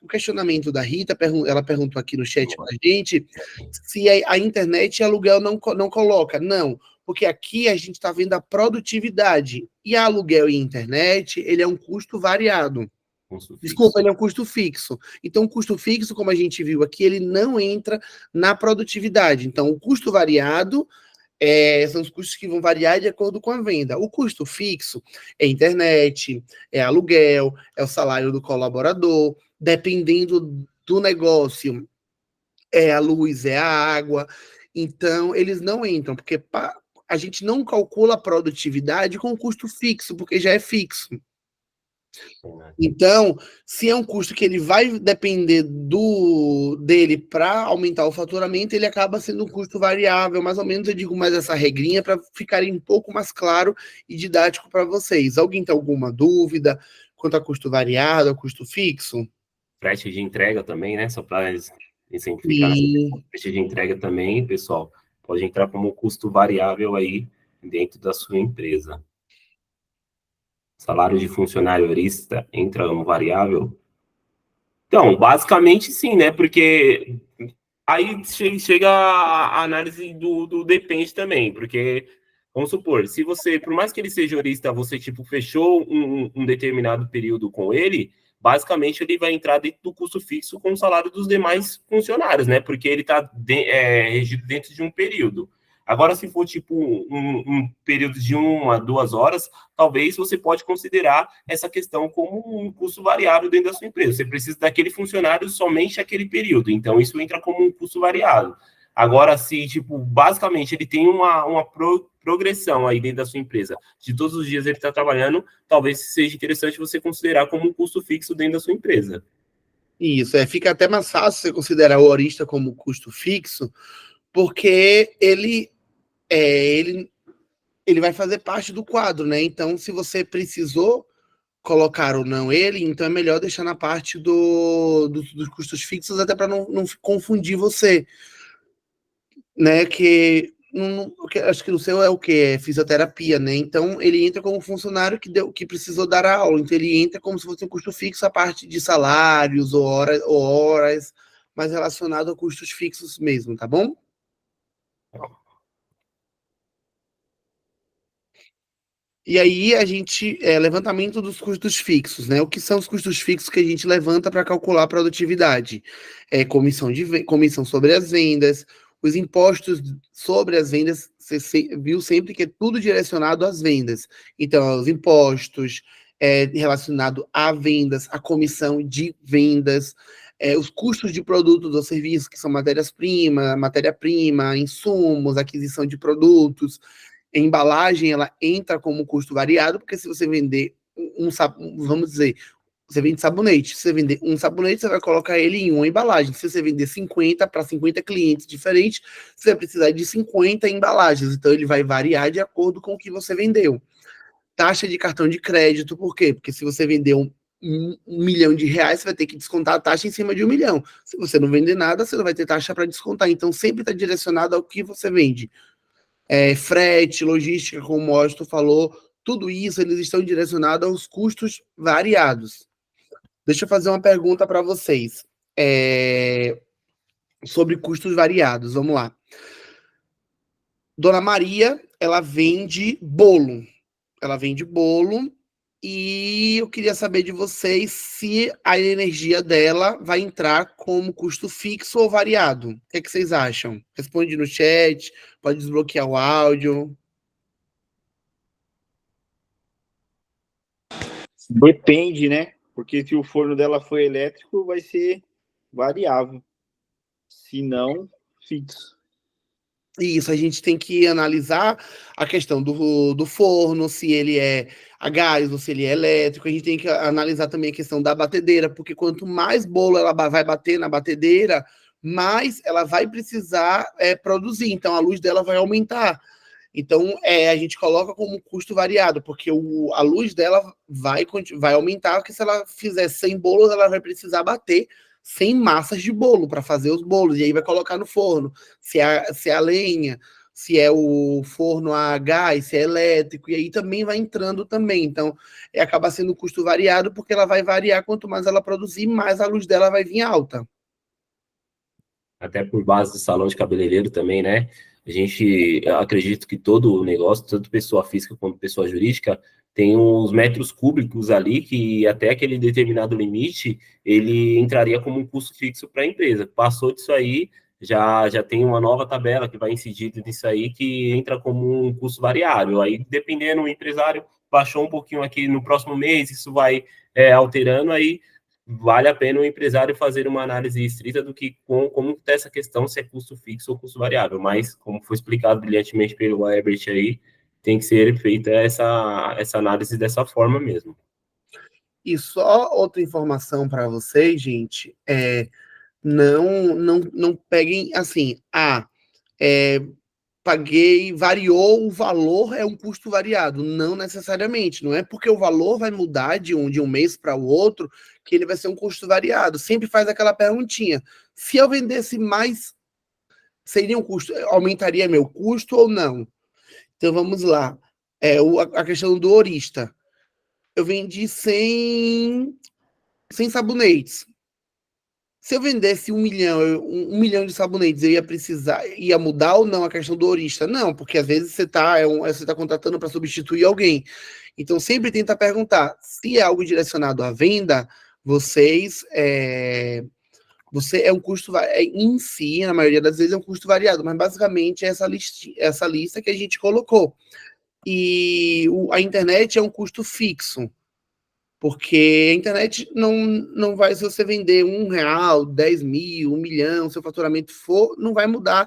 o questionamento da Rita, ela perguntou aqui no chat para a gente se a internet e aluguel não coloca. Não, porque aqui a gente está vendo a produtividade. E a aluguel e internet, ele é um custo variado. Desculpa, ele é um custo fixo. Então, o custo fixo, como a gente viu aqui, ele não entra na produtividade. Então, o custo variado são os custos que vão variar de acordo com a venda. O custo fixo é internet, é aluguel, é o salário do colaborador, dependendo do negócio, é a luz, é a água. Então, eles não entram, porque a gente não calcula a produtividade com o custo fixo, porque já é fixo. Então, se é um custo que ele vai depender dele para aumentar o faturamento, ele acaba sendo um custo variável, mais ou menos. Eu digo mais essa regrinha para ficarem um pouco mais claro e didático para vocês. Alguém tem alguma dúvida quanto a custo variado, a custo fixo? Frete de entrega também, né? Só para exemplificar. Frete de entrega também, pessoal, pode entrar como custo variável aí dentro da sua empresa. Salário de funcionário horista entra no variável? Então, basicamente sim, né? Porque aí chega a análise do depende também, porque, vamos supor, se você, por mais que ele seja horista, você, tipo, fechou um determinado período com ele, basicamente ele vai entrar dentro do custo fixo com o salário dos demais funcionários, né? Porque ele está regido dentro de um período. Agora, se for tipo um período de 1 a 2 horas, talvez você pode considerar essa questão como um custo variável dentro da sua empresa. Você precisa daquele funcionário somente aquele período, então isso entra como um custo variável. Agora, se, tipo, basicamente ele tem uma progressão aí dentro da sua empresa, de todos os dias ele está trabalhando, talvez seja interessante você considerar como um custo fixo dentro da sua empresa. Isso, fica até mais fácil você considerar o horista como custo fixo, porque ele vai fazer parte do quadro, né? Então, se você precisou colocar ou não ele, então é melhor deixar na parte dos custos fixos, até para não confundir você, né? Que acho que no seu é o que? É fisioterapia, né? Então, ele entra como funcionário que precisou dar a aula, então ele entra como se fosse um custo fixo, a parte de salários ou horas, mas relacionado a custos fixos mesmo, tá bom? E aí a gente, levantamento dos custos fixos, né? O que são os custos fixos que a gente levanta para calcular a produtividade? Comissão sobre as vendas, os impostos sobre as vendas, você viu sempre que é tudo direcionado às vendas. Então, os impostos relacionado a vendas, a comissão de vendas, os custos de produtos ou serviços, que são matéria-prima, insumos, aquisição de produtos. A embalagem, ela entra como custo variado, porque se você vender vamos dizer, você vende sabonete, se você vender um sabonete, você vai colocar ele em uma embalagem. Se você vender 50 para 50 clientes diferentes, você vai precisar de 50 embalagens, então ele vai variar de acordo com o que você vendeu. Taxa de cartão de crédito, por quê? Porque se você vender R$1 milhão, você vai ter que descontar a taxa em cima de R$1 milhão. Se você não vender nada, você não vai ter taxa para descontar, então sempre está direcionado ao que você vende. Frete, logística, como o Austin falou, tudo isso eles estão direcionados aos custos variados. Deixa eu fazer uma pergunta para vocês sobre custos variados. Vamos lá. Dona Maria, ela vende bolo. E eu queria saber de vocês se a energia dela vai entrar como custo fixo ou variado. O que vocês acham? Responde no chat, pode desbloquear o áudio. Depende, né? Porque se o forno dela for elétrico, vai ser variável. Se não, fixo. Isso, a gente tem que analisar a questão do forno, se ele é a gás ou se ele é elétrico. A gente tem que analisar também a questão da batedeira, porque quanto mais bolo ela vai bater na batedeira, mais ela vai precisar produzir. Então, a luz dela vai aumentar. Então, a gente coloca como custo variado, porque a luz dela vai aumentar, porque se ela fizer 100 bolos, ela vai precisar bater 100 massas de bolo para fazer os bolos, e aí vai colocar no forno, se é a lenha, se é o forno a gás, se é elétrico, e aí também vai entrando também. Então, acaba sendo custo variado, porque ela vai variar, quanto mais ela produzir, mais a luz dela vai vir alta. Até por base do salão de cabeleireiro também, né? Eu acredito que todo o negócio, tanto pessoa física quanto pessoa jurídica, tem uns metros cúbicos ali que até aquele determinado limite, ele entraria como um custo fixo para a empresa. Passou disso aí, já tem uma nova tabela que vai incidir nisso aí, que entra como um custo variável. Aí, dependendo, o empresário baixou um pouquinho aqui no próximo mês, isso vai alterando, aí vale a pena o empresário fazer uma análise estrita do que como está essa questão, se é custo fixo ou custo variável. Mas, como foi explicado brilhantemente pelo Herbert aí, tem que ser feita essa análise dessa forma mesmo. E só outra informação para vocês, gente, não peguem assim, paguei, variou o valor, é um custo variado. Não necessariamente, não é porque o valor vai mudar de um mês para o outro que ele vai ser um custo variado. Sempre faz aquela perguntinha: se eu vendesse mais, seria um custo, aumentaria meu custo ou não? Então vamos lá. A questão do horista. Eu vendi 100 sabonetes. Se eu vendesse 1 milhão de sabonetes, eu ia mudar ou não a questão do horista? Não, porque às vezes você tá contratando para substituir alguém. Então, sempre tenta perguntar, se é algo direcionado à venda, você é um custo, em si, na maioria das vezes é um custo variado, mas basicamente é essa lista que a gente colocou. E a internet é um custo fixo. Porque a internet não vai, se você vender R$1, 10 mil, 1 milhão, seu faturamento não vai mudar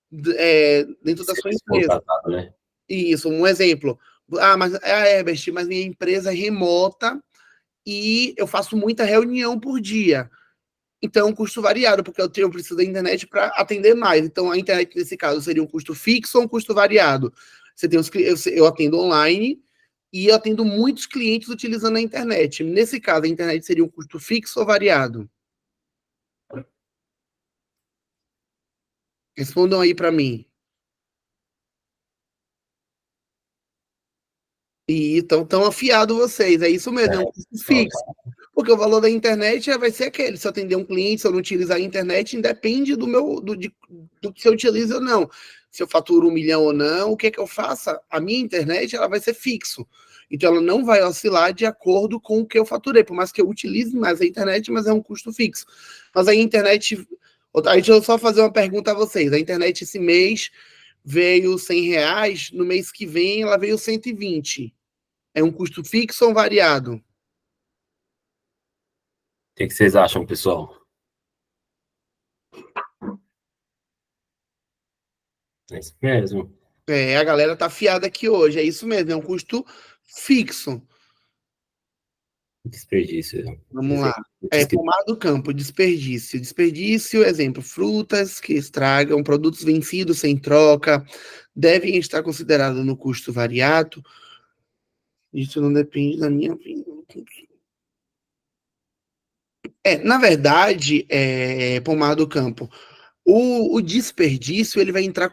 dentro da sua empresa. Né? Isso, um exemplo. Mas Herbert, mas minha empresa é remota e eu faço muita reunião por dia. Então, é um custo variado, porque eu preciso da internet para atender mais. Então, a internet, nesse caso, seria um custo fixo ou um custo variado? Eu atendo online, e eu atendo muitos clientes utilizando a internet. Nesse caso, a internet seria um custo fixo ou variado? Respondam aí para mim. E estão afiados vocês, é isso mesmo, é um custo fixo. Porque o valor da internet vai ser aquele. Se eu atender um cliente, se eu não utilizar a internet, independe do que eu utilizo ou não. Se eu faturo 1 milhão ou não, o que é que eu faça? A minha internet ela vai ser fixo. Então, ela não vai oscilar de acordo com o que eu faturei, por mais que eu utilize mais a internet, mas é um custo fixo. Mas a internet... Deixa eu só fazer uma pergunta a vocês. A internet esse mês veio R$100, no mês que vem ela veio 120. É um custo fixo ou variado? O que vocês acham, pessoal? É isso mesmo. A galera tá afiada aqui hoje, é isso mesmo, é um custo fixo. Desperdício. Vamos lá. Pomar do campo, desperdício. Desperdício, exemplo, frutas que estragam, produtos vencidos sem troca, devem estar considerados no custo variado. Isso não depende da minha vida. Na verdade, pomar do campo. O desperdício ele vai entrar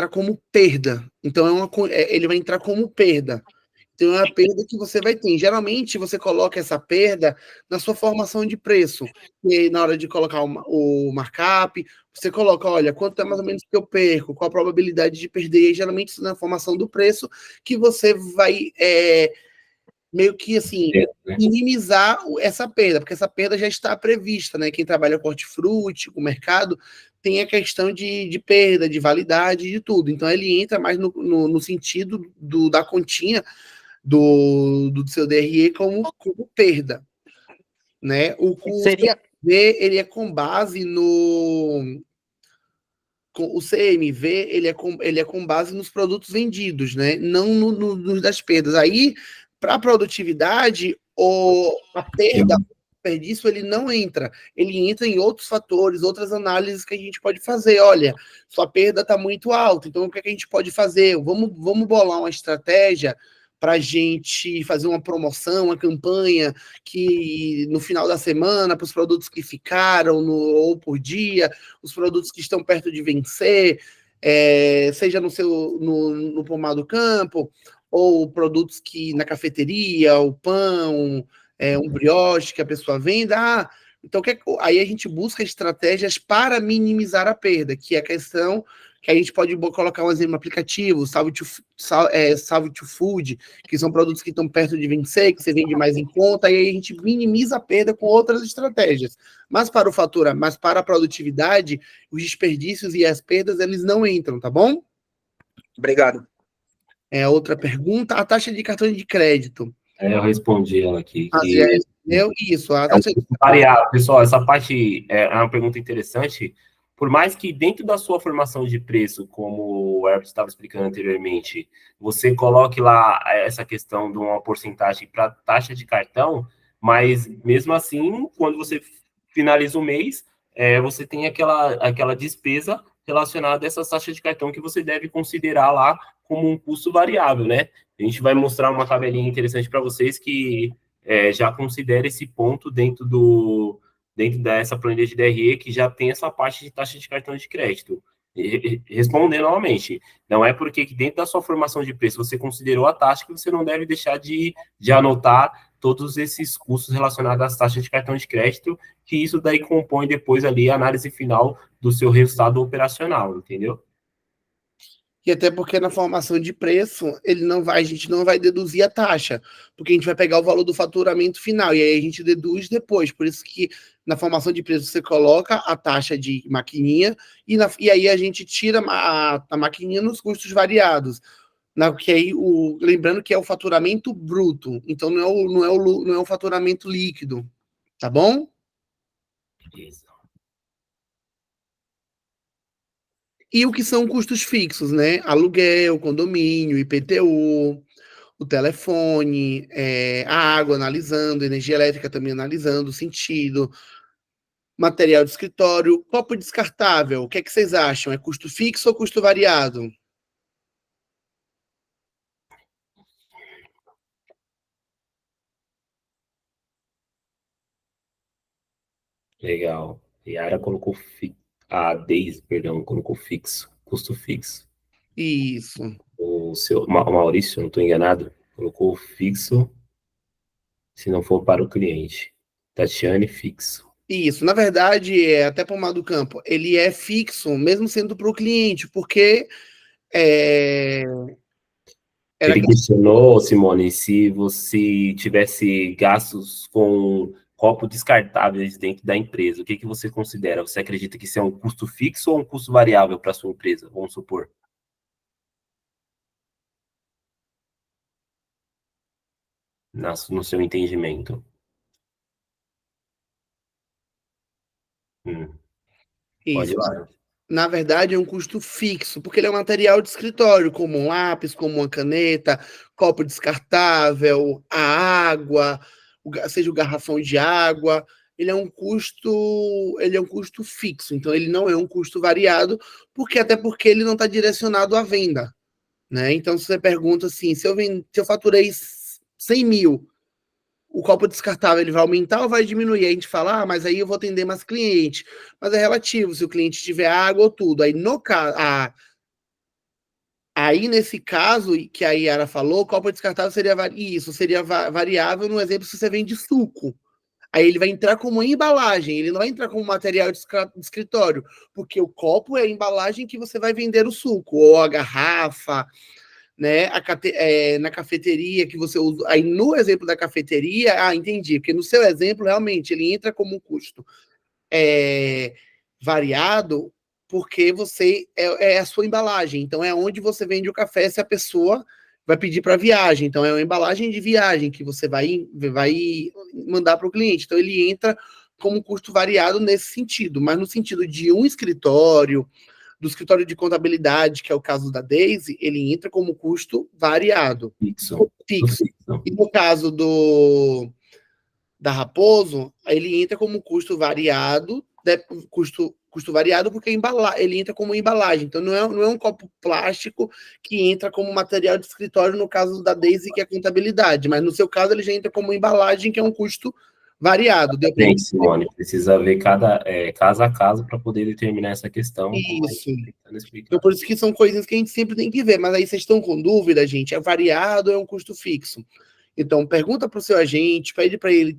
como perda. Então ele vai entrar como perda. Então é uma perda que você vai ter. Geralmente você coloca essa perda na sua formação de preço. E aí, na hora de colocar o markup, você coloca, olha, quanto é mais ou menos que eu perco, qual a probabilidade de perder. E aí, geralmente isso na formação do preço que você vai meio que assim minimizar essa perda, porque essa perda já está prevista, né? Quem trabalha com hortifruti, com o mercado, tem a questão de perda, de validade, de tudo. Então ele entra mais no sentido da continha do seu DRE como perda, né? O custo ele é com base o CMV, ele é com base nos produtos vendidos, né? Não nos das perdas. Aí, para a produtividade, a perda, o desperdício, ele não entra. Ele entra em outros fatores, outras análises que a gente pode fazer. Olha, sua perda está muito alta, então o que a gente pode fazer? Vamos bolar uma estratégia para a gente fazer uma promoção, uma campanha que no final da semana, para os produtos que ficaram, ou por dia, os produtos que estão perto de vencer, seja no pomar do campo, ou produtos que na cafeteria, o pão, um brioche que a pessoa venda. Então, aí a gente busca estratégias para minimizar a perda, que é a questão que a gente pode colocar um exemplo no aplicativo, Salve to Food, que são produtos que estão perto de vencer, que você vende mais em conta, e aí a gente minimiza a perda com outras estratégias. Mas para a produtividade, os desperdícios e as perdas, eles não entram, tá bom? Obrigado. Outra pergunta, a taxa de cartão de crédito. Eu respondi ela aqui. Isso, a taxa variável. Pessoal, essa parte é uma pergunta interessante. Por mais que dentro da sua formação de preço, como o Herbert estava explicando anteriormente, você coloque lá essa questão de uma porcentagem para taxa de cartão, mas mesmo assim, quando você finaliza o mês, você tem aquela despesa relacionada a essa taxa de cartão que você deve considerar lá como um custo variável, né? A gente vai mostrar uma tabelinha interessante para vocês que já considera esse ponto dentro dessa planilha de DRE, que já tem essa parte de taxa de cartão de crédito. Respondendo novamente, não é porque dentro da sua formação de preço você considerou a taxa que você não deve deixar de anotar todos esses custos relacionados às taxas de cartão de crédito, que isso daí compõe depois ali a análise final do seu resultado operacional, entendeu? E até porque na formação de preço, a gente não vai deduzir a taxa, porque a gente vai pegar o valor do faturamento final, e aí a gente deduz depois. Por isso que na formação de preço você coloca a taxa de maquininha, e aí a gente tira a maquininha nos custos variados. Lembrando que é o faturamento bruto, então não é o faturamento líquido, tá bom? Isso. E o que são custos fixos, né? Aluguel, condomínio, IPTU, o telefone, a água analisando, energia elétrica também analisando, sentido, material de escritório, copo descartável, o que é que vocês acham? É custo fixo ou custo variado? Legal. Yara colocou a Deise, perdão, colocou fixo, custo fixo. Isso. O Maurício, não estou enganado, colocou fixo, se não for para o cliente. Tatiane, fixo. Isso, na verdade, até para o Pomar do Campo, ele é fixo, mesmo sendo para o cliente, porque Ele questionou, Simone, se você tivesse gastos com copos descartáveis dentro da empresa, o que você considera? Você acredita que isso é um custo fixo ou um custo variável para a sua empresa? Vamos supor. No seu entendimento. Pode ir lá. Na verdade, é um custo fixo, porque ele é um material de escritório, como um lápis, como uma caneta, copo descartável, a água, seja o garrafão de água. Ele é um custo fixo, então ele não é um custo variado, até porque ele não está direcionado à venda, né? Então, se você pergunta assim, se eu faturei 100 mil, o copo descartável ele vai aumentar ou vai diminuir? Aí a gente fala, mas aí eu vou atender mais cliente. Mas é relativo, se o cliente tiver água ou tudo. Aí nesse caso que a Yara falou, o copo descartável seria variável no exemplo se você vende suco. Aí ele vai entrar como embalagem, ele não vai entrar como material de escritório, porque o copo é a embalagem que você vai vender o suco, ou a garrafa, né? Na cafeteria que você usa. Aí no exemplo da cafeteria, entendi, porque no seu exemplo, realmente, ele entra como um custo variado, porque você é a sua embalagem. Então, é onde você vende o café se a pessoa vai pedir para viagem. Então, é uma embalagem de viagem que você vai mandar para o cliente. Então, ele entra como custo variado nesse sentido, mas no sentido de um escritório, do escritório de contabilidade, que é o caso da Daisy, ele entra como custo variado. Fixo. Fixo. E no caso da Raposo, ele entra como custo variado, né, custo variado porque ele entra como embalagem. Então, não é um copo plástico que entra como material de escritório, no caso da Daisy, que é contabilidade. Mas, no seu caso, ele já entra como embalagem, que é um custo variado. Bem, Simone, precisa ver caso a caso para poder determinar essa questão. Isso. Então, por isso que são coisas que a gente sempre tem que ver. Mas aí vocês estão com dúvida, gente, é variado ou é um custo fixo? Então, pergunta para o seu agente, pede para ele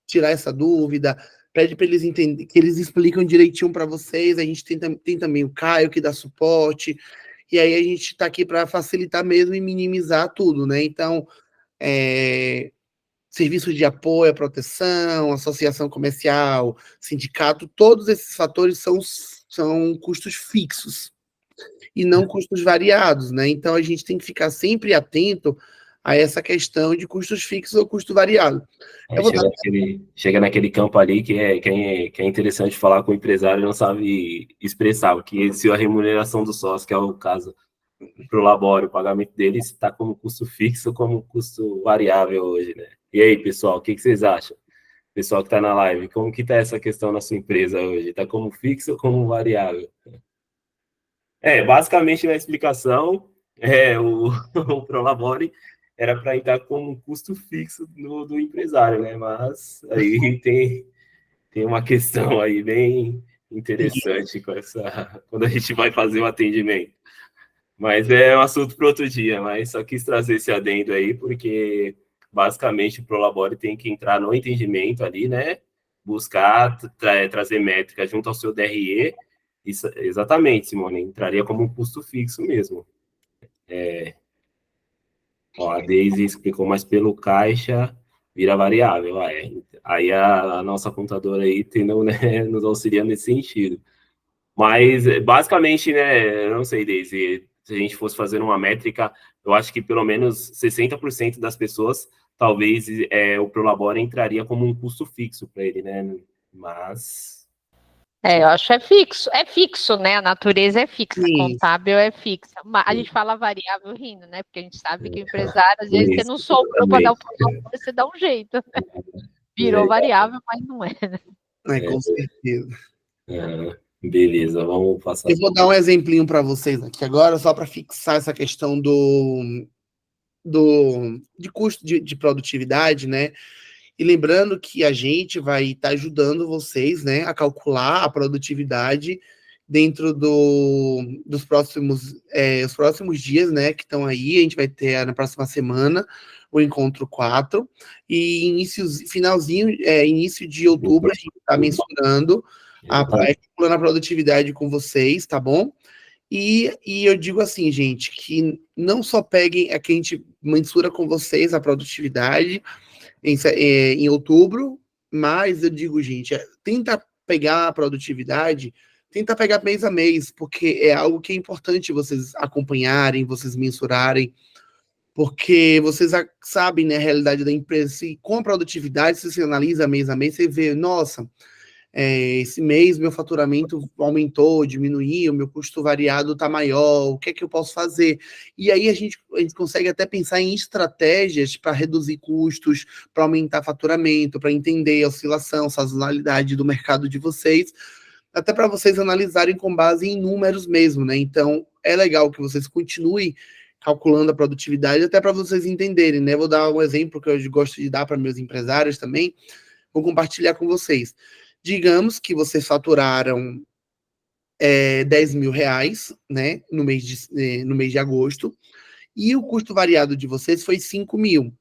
tirar essa dúvida, pede para eles entenderem, que eles explicam direitinho para vocês. A gente tem também o Caio, que dá suporte, e aí a gente está aqui para facilitar mesmo e minimizar tudo, né? Então, serviço de apoio à proteção, associação comercial, sindicato, todos esses fatores são custos fixos e não custos variados, né? Então, a gente tem que ficar sempre atento a essa questão de custos fixos ou custo variado. Chega naquele campo ali que é interessante falar com o empresário, não sabe expressar, que se a remuneração do sócio, que é o caso para o labore, o pagamento dele está como custo fixo ou como custo variável hoje, né? E aí, pessoal, o que vocês acham? Pessoal que está na live, como que está essa questão na sua empresa hoje? Está como fixo ou como variável? Basicamente, na explicação, o Prolabore era para entrar como um custo fixo do empresário, né? Mas aí tem uma questão aí bem interessante quando a gente vai fazer o atendimento. Mas é um assunto para outro dia, mas só quis trazer esse adendo aí, porque basicamente o Prolabore tem que entrar no entendimento ali, né? Buscar trazer métrica junto ao seu DRE. Isso, exatamente, Simone, entraria como um custo fixo mesmo. A Daisy explicou, mas pelo caixa vira variável. Aí a nossa contadora aí tendo, né, nos auxiliando nesse sentido. Mas, basicamente, né, eu não sei, Daisy, se a gente fosse fazer uma métrica, eu acho que pelo menos 60% das pessoas, talvez o Prolabore entraria como um custo fixo para ele, né? Mas... eu acho é fixo, né? A natureza é fixa, contábil é fixa. A gente fala variável rindo, né? Porque a gente sabe que o empresário, às vezes, você não sobrou para dar o Prolabore, você dá um jeito. Virou variável, mas não é, né? Com certeza. Beleza, vamos passar. Eu vou dar um exemplinho para vocês aqui agora, só para fixar essa questão de custo de produtividade, né? E lembrando que a gente vai estar ajudando vocês, né, a calcular a produtividade dentro dos próximos dias, né, que estão aí. A gente vai ter na próxima semana o encontro 4 e início de outubro a gente está mensurando calculando a produtividade com vocês, tá bom? E eu digo assim, gente, que não só peguem, que a gente mensura com vocês a produtividade em outubro, mas eu digo, gente, tenta pegar a produtividade, tenta pegar mês a mês, porque é algo que é importante vocês acompanharem, vocês mensurarem, porque vocês sabem, né, a realidade da empresa. Se com a produtividade, se você analisa mês a mês, você vê, nossa, esse mês meu faturamento aumentou, diminuiu, meu custo variado está maior, o que é que eu posso fazer? E aí a gente consegue até pensar em estratégias para reduzir custos, para aumentar faturamento, para entender a oscilação, sazonalidade do mercado de vocês, até para vocês analisarem com base em números mesmo, né? Então, é legal que vocês continuem calculando a produtividade, até para vocês entenderem, né? Vou dar um exemplo que eu gosto de dar para meus empresários também, vou compartilhar com vocês. Digamos que vocês faturaram 10 mil reais, né, no mês de agosto, e o custo variado de vocês foi 5 mil.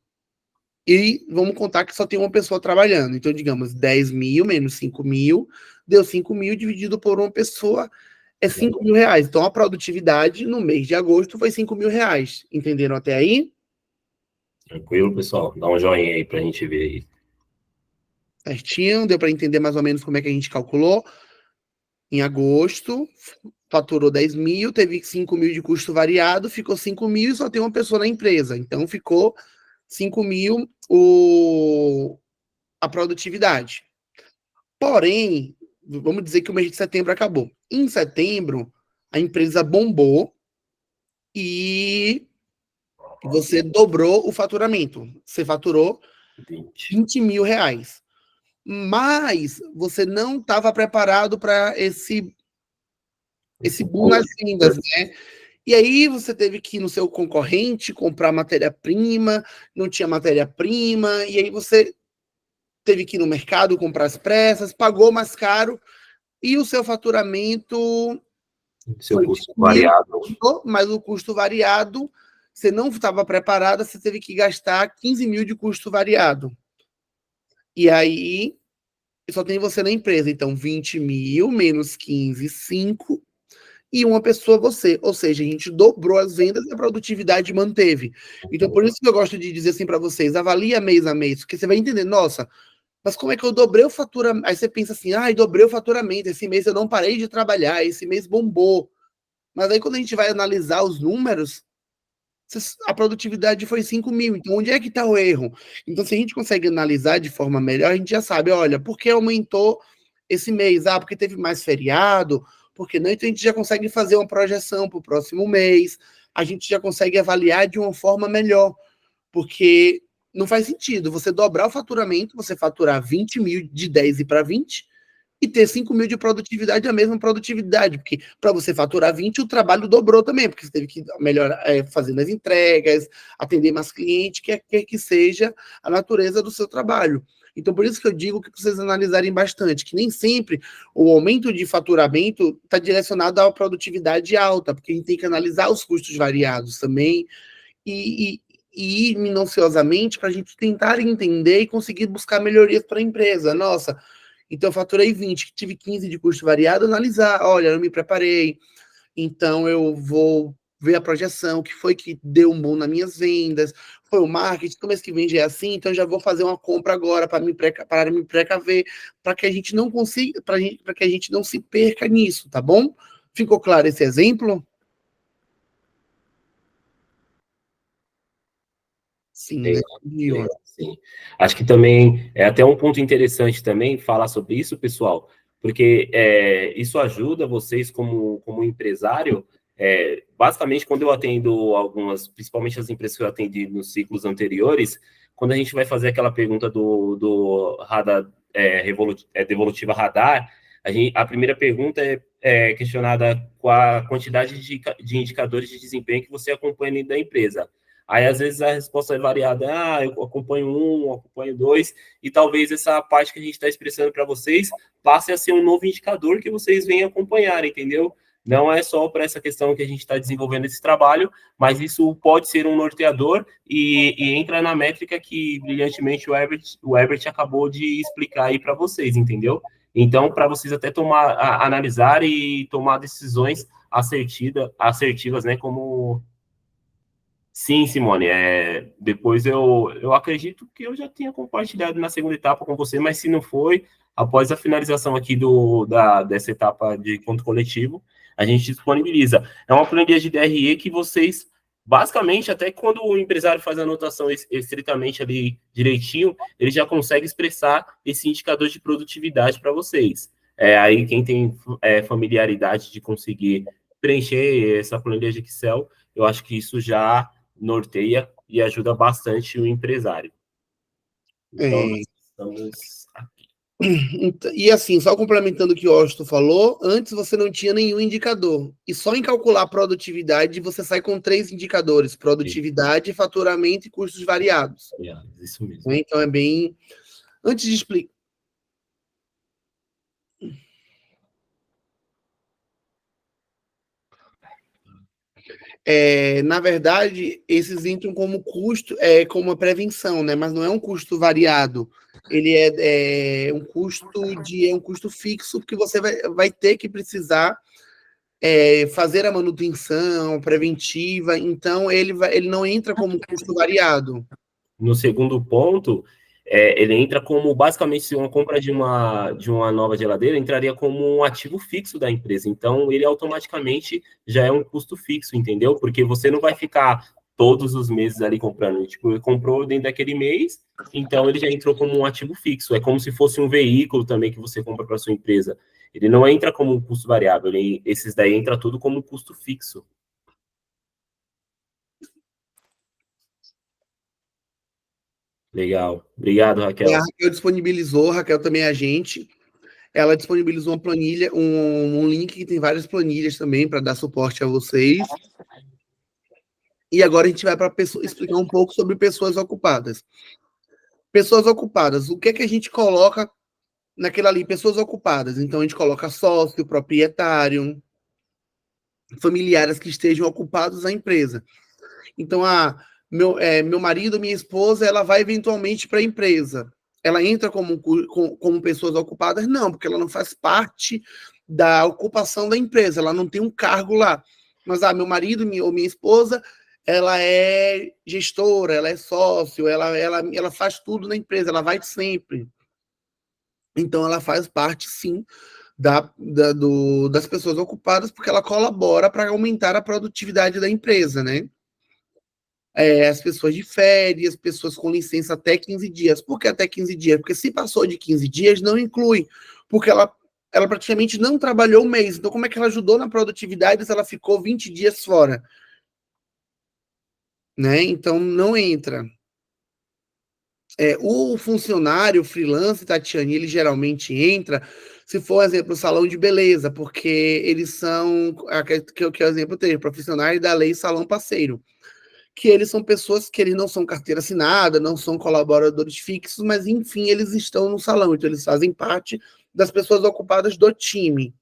E vamos contar que só tem uma pessoa trabalhando. Então, digamos, 10 mil menos 5 mil, deu 5 mil dividido por uma pessoa, é 5 mil reais. Então, a produtividade no mês de agosto foi 5 mil reais. Entenderam até aí? Tranquilo, pessoal? Dá um joinha aí para a gente ver aí. Certinho, deu para entender mais ou menos como é que a gente calculou. Em agosto, faturou 10 mil, teve 5 mil de custo variado, ficou 5 mil e só tem uma pessoa na empresa. Então, ficou 5 mil a produtividade. Porém, vamos dizer que o mês de setembro acabou. Em setembro, a empresa bombou e você dobrou o faturamento. Você faturou 20 mil reais. Mas você não estava preparado para esse boom nas vendas, né? E aí você teve que ir no seu concorrente comprar matéria-prima, não tinha matéria-prima, e aí você teve que ir no mercado comprar as pressas, pagou mais caro, e o seu faturamento Seu custo variado. Mas o custo variado, você não estava preparada, você teve que gastar 15 mil de custo variado. E aí, só tem você na empresa. Então, 20 mil menos 15, 5, e uma pessoa você. Ou seja, a gente dobrou as vendas e a produtividade manteve. Então, por isso que eu gosto de dizer assim para vocês, avalia mês a mês, porque você vai entender, nossa, mas como é que eu dobrei o faturamento? Aí você pensa assim, dobrei o faturamento, esse mês eu não parei de trabalhar, esse mês bombou. Mas aí quando a gente vai analisar os números, a produtividade foi 5 mil. Então, onde é que está o erro? Então, se a gente consegue analisar de forma melhor, a gente já sabe, olha, por que aumentou esse mês? Porque teve mais feriado, porque não? Então, a gente já consegue fazer uma projeção para o próximo mês, a gente já consegue avaliar de uma forma melhor, porque não faz sentido você dobrar o faturamento, você faturar 20 mil de 10 e para 20, e ter 5 mil de produtividade, a mesma produtividade, porque para você faturar 20, o trabalho dobrou também, porque você teve que melhorar, fazer as entregas, atender mais cliente, quer que seja a natureza do seu trabalho. Então, por isso que eu digo que vocês analisarem bastante, que nem sempre o aumento de faturamento está direcionado à produtividade alta, porque a gente tem que analisar os custos variados também, e ir minuciosamente para a gente tentar entender e conseguir buscar melhorias para a empresa. Nossa, então eu faturei 20, tive 15 de custo variado, analisar, olha, eu não me preparei, então eu vou ver a projeção, que foi que deu um boom nas minhas vendas, foi o marketing, como mês que vem já é assim, então já vou fazer uma compra agora para me precaver, para que a gente não consiga, para que a gente não se perca nisso, tá bom? Ficou claro esse exemplo? Sim, né? Sim. Acho que também é até um ponto interessante também falar sobre isso, pessoal, porque isso ajuda vocês como empresário. Basicamente, quando eu atendo algumas, principalmente as empresas que eu atendi nos ciclos anteriores, quando a gente vai fazer aquela pergunta do radar devolutiva radar, a primeira pergunta é questionada com a quantidade de indicadores de desempenho que você acompanha dentro da empresa. Aí, às vezes, a resposta é variada. Eu acompanho 1, eu acompanho 2, e talvez essa parte que a gente está expressando para vocês passe a ser um novo indicador que vocês venham acompanhar, entendeu? Não é só para essa questão que a gente está desenvolvendo esse trabalho, mas isso pode ser um norteador e entra na métrica que, brilhantemente, o Herbert acabou de explicar aí para vocês, entendeu? Então, para vocês até analisar e tomar decisões assertivas, né, como... Sim, Simone, depois eu acredito que eu já tinha compartilhado na segunda etapa com você, mas se não foi, após a finalização aqui dessa etapa de conto coletivo, a gente disponibiliza. É uma planilha de DRE que vocês, basicamente, até quando o empresário faz a anotação estritamente ali direitinho, ele já consegue expressar esse indicador de produtividade para vocês. Aí quem tem familiaridade de conseguir preencher essa planilha de Excel, eu acho que isso já norteia e ajuda bastante o empresário. Então, nós estamos aqui. E assim, só complementando o que o Austin falou, antes você não tinha nenhum indicador. E só em calcular a produtividade, você sai com 3 indicadores: produtividade, faturamento e custos variados. Isso mesmo. Então é bem... Antes de explicar... na verdade, esses entram como custo, como uma prevenção, né? Mas não é um custo variado. Ele é um custo fixo, porque você vai ter que precisar fazer a manutenção preventiva, então ele não entra como custo variado. No segundo ponto, ele entra como, basicamente, se uma compra de uma nova geladeira entraria como um ativo fixo da empresa. Então, ele automaticamente já é um custo fixo, entendeu? Porque você não vai ficar todos os meses ali comprando. Tipo, ele comprou dentro daquele mês, então ele já entrou como um ativo fixo. É como se fosse um veículo também que você compra para sua empresa. Ele não entra como um custo variável, esses daí entra tudo como um custo fixo. Legal. Obrigado, Raquel. A Raquel disponibilizou, a Raquel também é agente, ela disponibilizou uma planilha, um link que tem várias planilhas também para dar suporte a vocês. E agora a gente vai para explicar um pouco sobre pessoas ocupadas. Pessoas ocupadas, o que é que a gente coloca naquilo ali? Pessoas ocupadas. Então a gente coloca sócio, proprietário, familiares que estejam ocupados na empresa. Então, meu marido, minha esposa, ela vai eventualmente para a empresa. Ela entra como pessoas ocupadas? Não, porque ela não faz parte da ocupação da empresa, ela não tem um cargo lá. Mas, meu marido ou minha esposa, ela é gestora, ela é sócio, ela faz tudo na empresa, ela vai sempre. Então, ela faz parte, sim, das pessoas ocupadas, porque ela colabora para aumentar a produtividade da empresa, né? As pessoas de férias, pessoas com licença até 15 dias. Por que até 15 dias? Porque se passou de 15 dias, não inclui, porque ela praticamente não trabalhou um mês. Então, como é que ela ajudou na produtividade se ela ficou 20 dias fora? Né? Então, não entra. O funcionário, o freelance, Tatiane, ele geralmente entra, se for, exemplo, o salão de beleza, porque eles são, que é o exemplo dele, profissionais da lei salão parceiro, que eles são pessoas que eles não são carteira assinada, não são colaboradores fixos, mas, enfim, eles estão no salão, então eles fazem parte das pessoas ocupadas do time.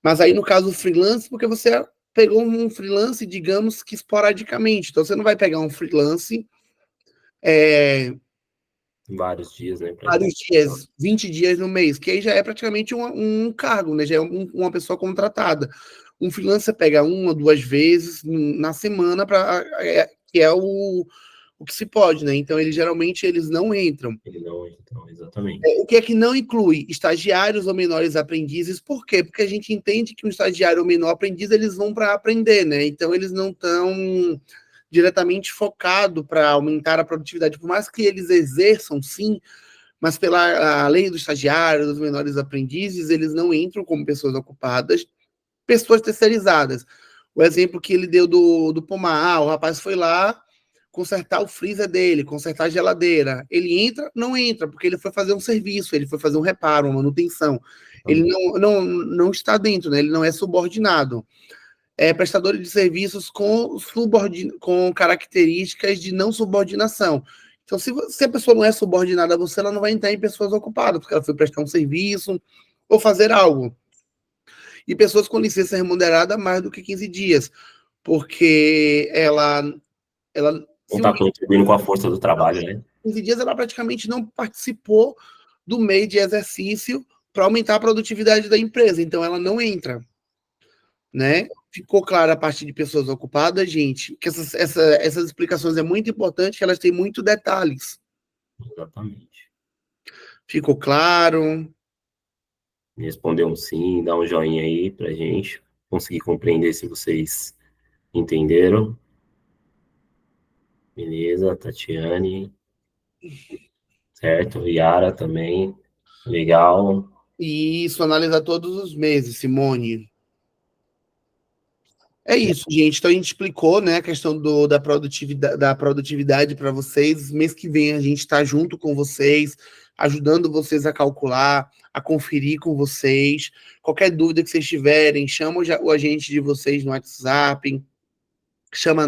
Mas aí, no caso, o freelance, porque você pegou um freelance, digamos que esporadicamente, então você não vai pegar um freelance Vários dias, né? vários dias, 20 dias no mês, que aí já é praticamente um cargo, né? Já é uma pessoa contratada. Um freelancer pega 1 ou 2 vezes na semana, que é o que se pode, né? Então, geralmente, eles não entram. Eles não entram, exatamente. O que é que não inclui? Estagiários ou menores aprendizes. Por quê? Porque a gente entende que um estagiário ou menor aprendiz, eles vão para aprender, né? Então, eles não estão diretamente focados para aumentar a produtividade. Por mais que eles exerçam, sim, mas pela lei do estagiário, dos menores aprendizes, eles não entram como pessoas ocupadas. Pessoas terceirizadas. O exemplo que ele deu do pomar, o rapaz foi lá consertar o freezer dele, consertar a geladeira. Ele entra? Não entra, porque ele foi fazer um serviço, ele foi fazer um reparo, uma manutenção. Ele não está dentro, né? Ele não é subordinado. Prestador de serviços com características de não subordinação. Então, se a pessoa não é subordinada a você, ela não vai entrar em pessoas ocupadas, porque ela foi prestar um serviço ou fazer algo. E pessoas com licença remunerada mais do que 15 dias, porque ela não está contribuindo com a força do trabalho, né? 15 dias ela praticamente não participou do mês de exercício para aumentar a produtividade da empresa, então ela não entra, né? Ficou claro a parte de pessoas ocupadas, gente, que essas explicações é muito importante, que elas têm muito detalhes. Exatamente. Ficou claro? Responder um sim, dá um joinha aí pra gente conseguir compreender se vocês entenderam. Beleza, Tatiane. Certo, Yara também. Legal. E isso, analisar todos os meses, Simone. É isso, gente. Então a gente explicou, né, a questão da produtividade para vocês. Mês que vem a gente está junto com vocês, ajudando vocês a calcular, a conferir com vocês. Qualquer dúvida que vocês tiverem, chama o agente de vocês no WhatsApp, chama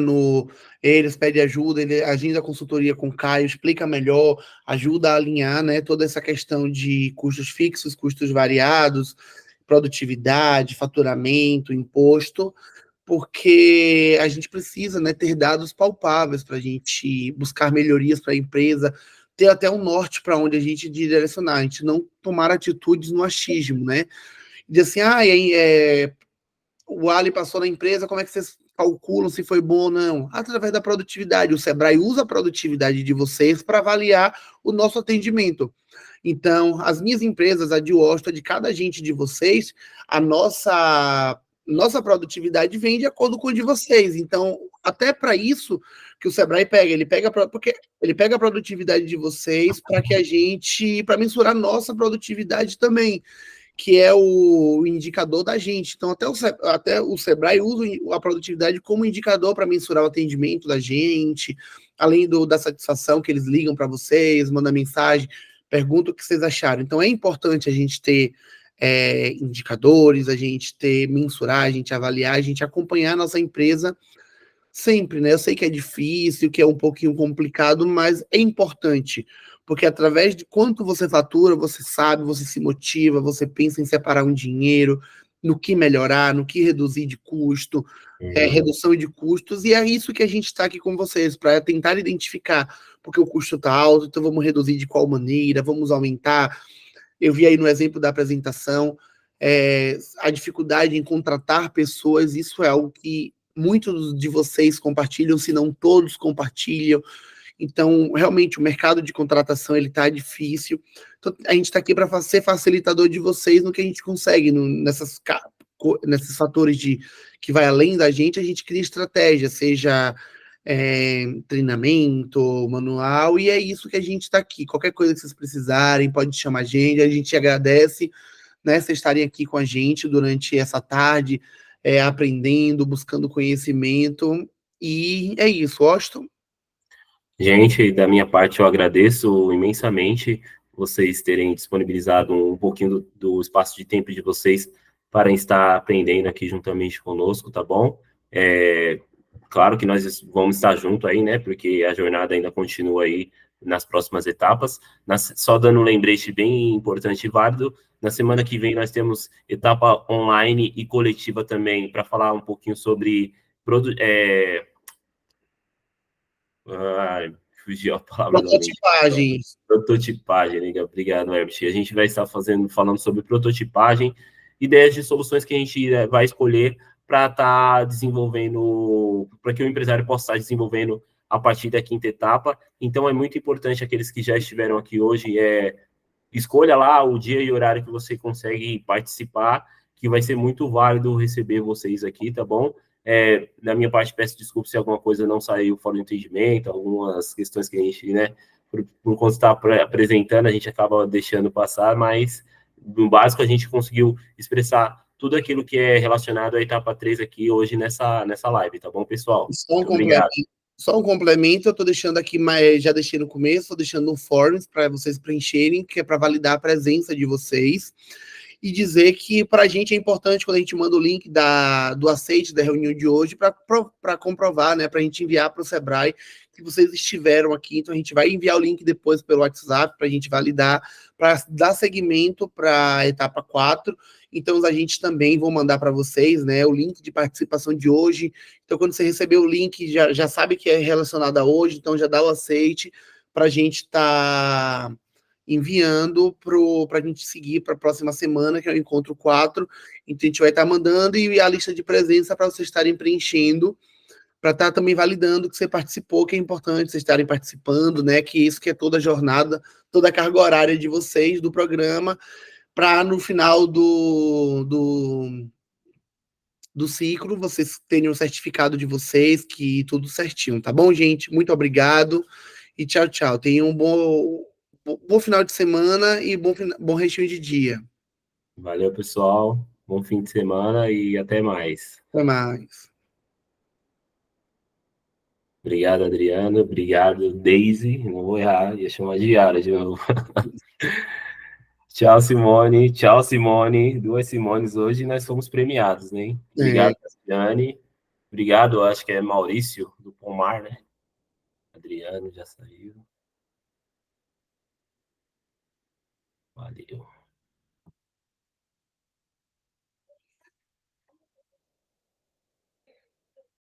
eles, pede ajuda, ele agenda a consultoria com o Caio, explica melhor, ajuda a alinhar, né, toda essa questão de custos fixos, custos variados, produtividade, faturamento, imposto, porque a gente precisa, né, ter dados palpáveis para a gente buscar melhorias para a empresa, ter até um norte para onde a gente direcionar, a gente não tomar atitudes no achismo, né? De assim, o Ali passou na empresa, como é que vocês calculam se foi bom ou não? Através da produtividade. O Sebrae usa a produtividade de vocês para avaliar o nosso atendimento. Então, as minhas empresas, a de Washington, de cada agente de vocês, a nossa produtividade vem de acordo com a de vocês. Então, até para isso que o Sebrae porque ele pega a produtividade de vocês para mensurar a nossa produtividade também. que é o indicador da gente. Então, até o Sebrae usa a produtividade como indicador para mensurar o atendimento da gente, além da satisfação que eles ligam para vocês, mandam mensagem, perguntam o que vocês acharam. Então, é importante a gente ter indicadores, a gente mensurar, a gente avaliar, a gente acompanhar a nossa empresa sempre, né? Eu sei que é difícil, que é um pouquinho complicado, mas é importante, porque através de quanto você fatura, você sabe, você se motiva, você pensa em separar um dinheiro, no que melhorar, no que reduzir de custo, redução de custos, e é isso que a gente está aqui com vocês, para tentar identificar, porque o custo está alto, então vamos reduzir de qual maneira, vamos aumentar. Eu vi aí no exemplo da apresentação, a dificuldade em contratar pessoas, isso é algo que muitos de vocês compartilham, se não todos compartilham. Então, realmente, o mercado de contratação ele está difícil. Então, a gente está aqui para ser facilitador de vocês no que a gente consegue, nesses fatores que vai além da gente, a gente cria estratégia, seja treinamento, manual, e é isso que a gente está aqui. Qualquer coisa que vocês precisarem, pode chamar a gente agradece, né, vocês estarem aqui com a gente durante essa tarde, aprendendo, buscando conhecimento, e é isso, Austin. Gente, da minha parte, eu agradeço imensamente vocês terem disponibilizado um pouquinho do espaço de tempo de vocês para estar aprendendo aqui juntamente conosco, tá bom? Claro que nós vamos estar junto aí, né? Porque a jornada ainda continua aí nas próximas etapas. Só dando um lembrete bem importante e válido, na semana que vem nós temos etapa online e coletiva também, para falar um pouquinho sobre fugiu a palavra. Prototipagem. Prototipagem, né? Obrigado, Herbert. A gente vai estar falando sobre prototipagem, ideias de soluções que a gente vai escolher para estar desenvolvendo, para que o empresário possa estar desenvolvendo a partir da quinta etapa. Então, é muito importante aqueles que já estiveram aqui hoje, escolha lá o dia e horário que você consegue participar, que vai ser muito válido receber vocês aqui, tá bom? Da minha parte, peço desculpa se alguma coisa não saiu fora do entendimento, algumas questões que a gente, né, por conta de estar apresentando, a gente acaba deixando passar, mas no básico a gente conseguiu expressar tudo aquilo que é relacionado à etapa 3 aqui hoje nessa live, tá bom, pessoal? Só um complemento, eu estou deixando aqui, já deixei no começo, estou deixando um forms para vocês preencherem, que é para validar a presença de vocês, e dizer que para a gente é importante quando a gente manda o link do aceite da reunião de hoje para comprovar, né, para a gente enviar para o Sebrae que vocês estiveram aqui. Então a gente vai enviar o link depois pelo WhatsApp para a gente validar, para dar seguimento para a etapa 4. Então a gente também vou mandar para vocês, né, o link de participação de hoje. Então quando você receber o link, já sabe que é relacionado a hoje, então já dá o aceite para a gente estar enviando para a gente seguir para a próxima semana, que é o encontro 4. Então a gente vai estar mandando e a lista de presença para vocês estarem preenchendo, para estar também validando que você participou, que é importante vocês estarem participando, né? Que isso que é toda a jornada, toda a carga horária de vocês, do programa, para no final do ciclo, vocês tenham o certificado de vocês, que tudo certinho, tá bom, gente? Muito obrigado e tchau, tchau. Tenham um bom final de semana e bom restinho de dia. Valeu, pessoal. Bom fim de semana e até mais. Até mais. Obrigado, Adriano. Obrigado, Daisy. Não vou errar, ia chamar de Yara de novo. Tchau, Simone. Tchau, Simone. 2 Simones hoje, nós fomos premiados, né? Obrigado, Adriane. Obrigado, acho que é Maurício, do Pomar, né? Adriano já saiu. Valeu.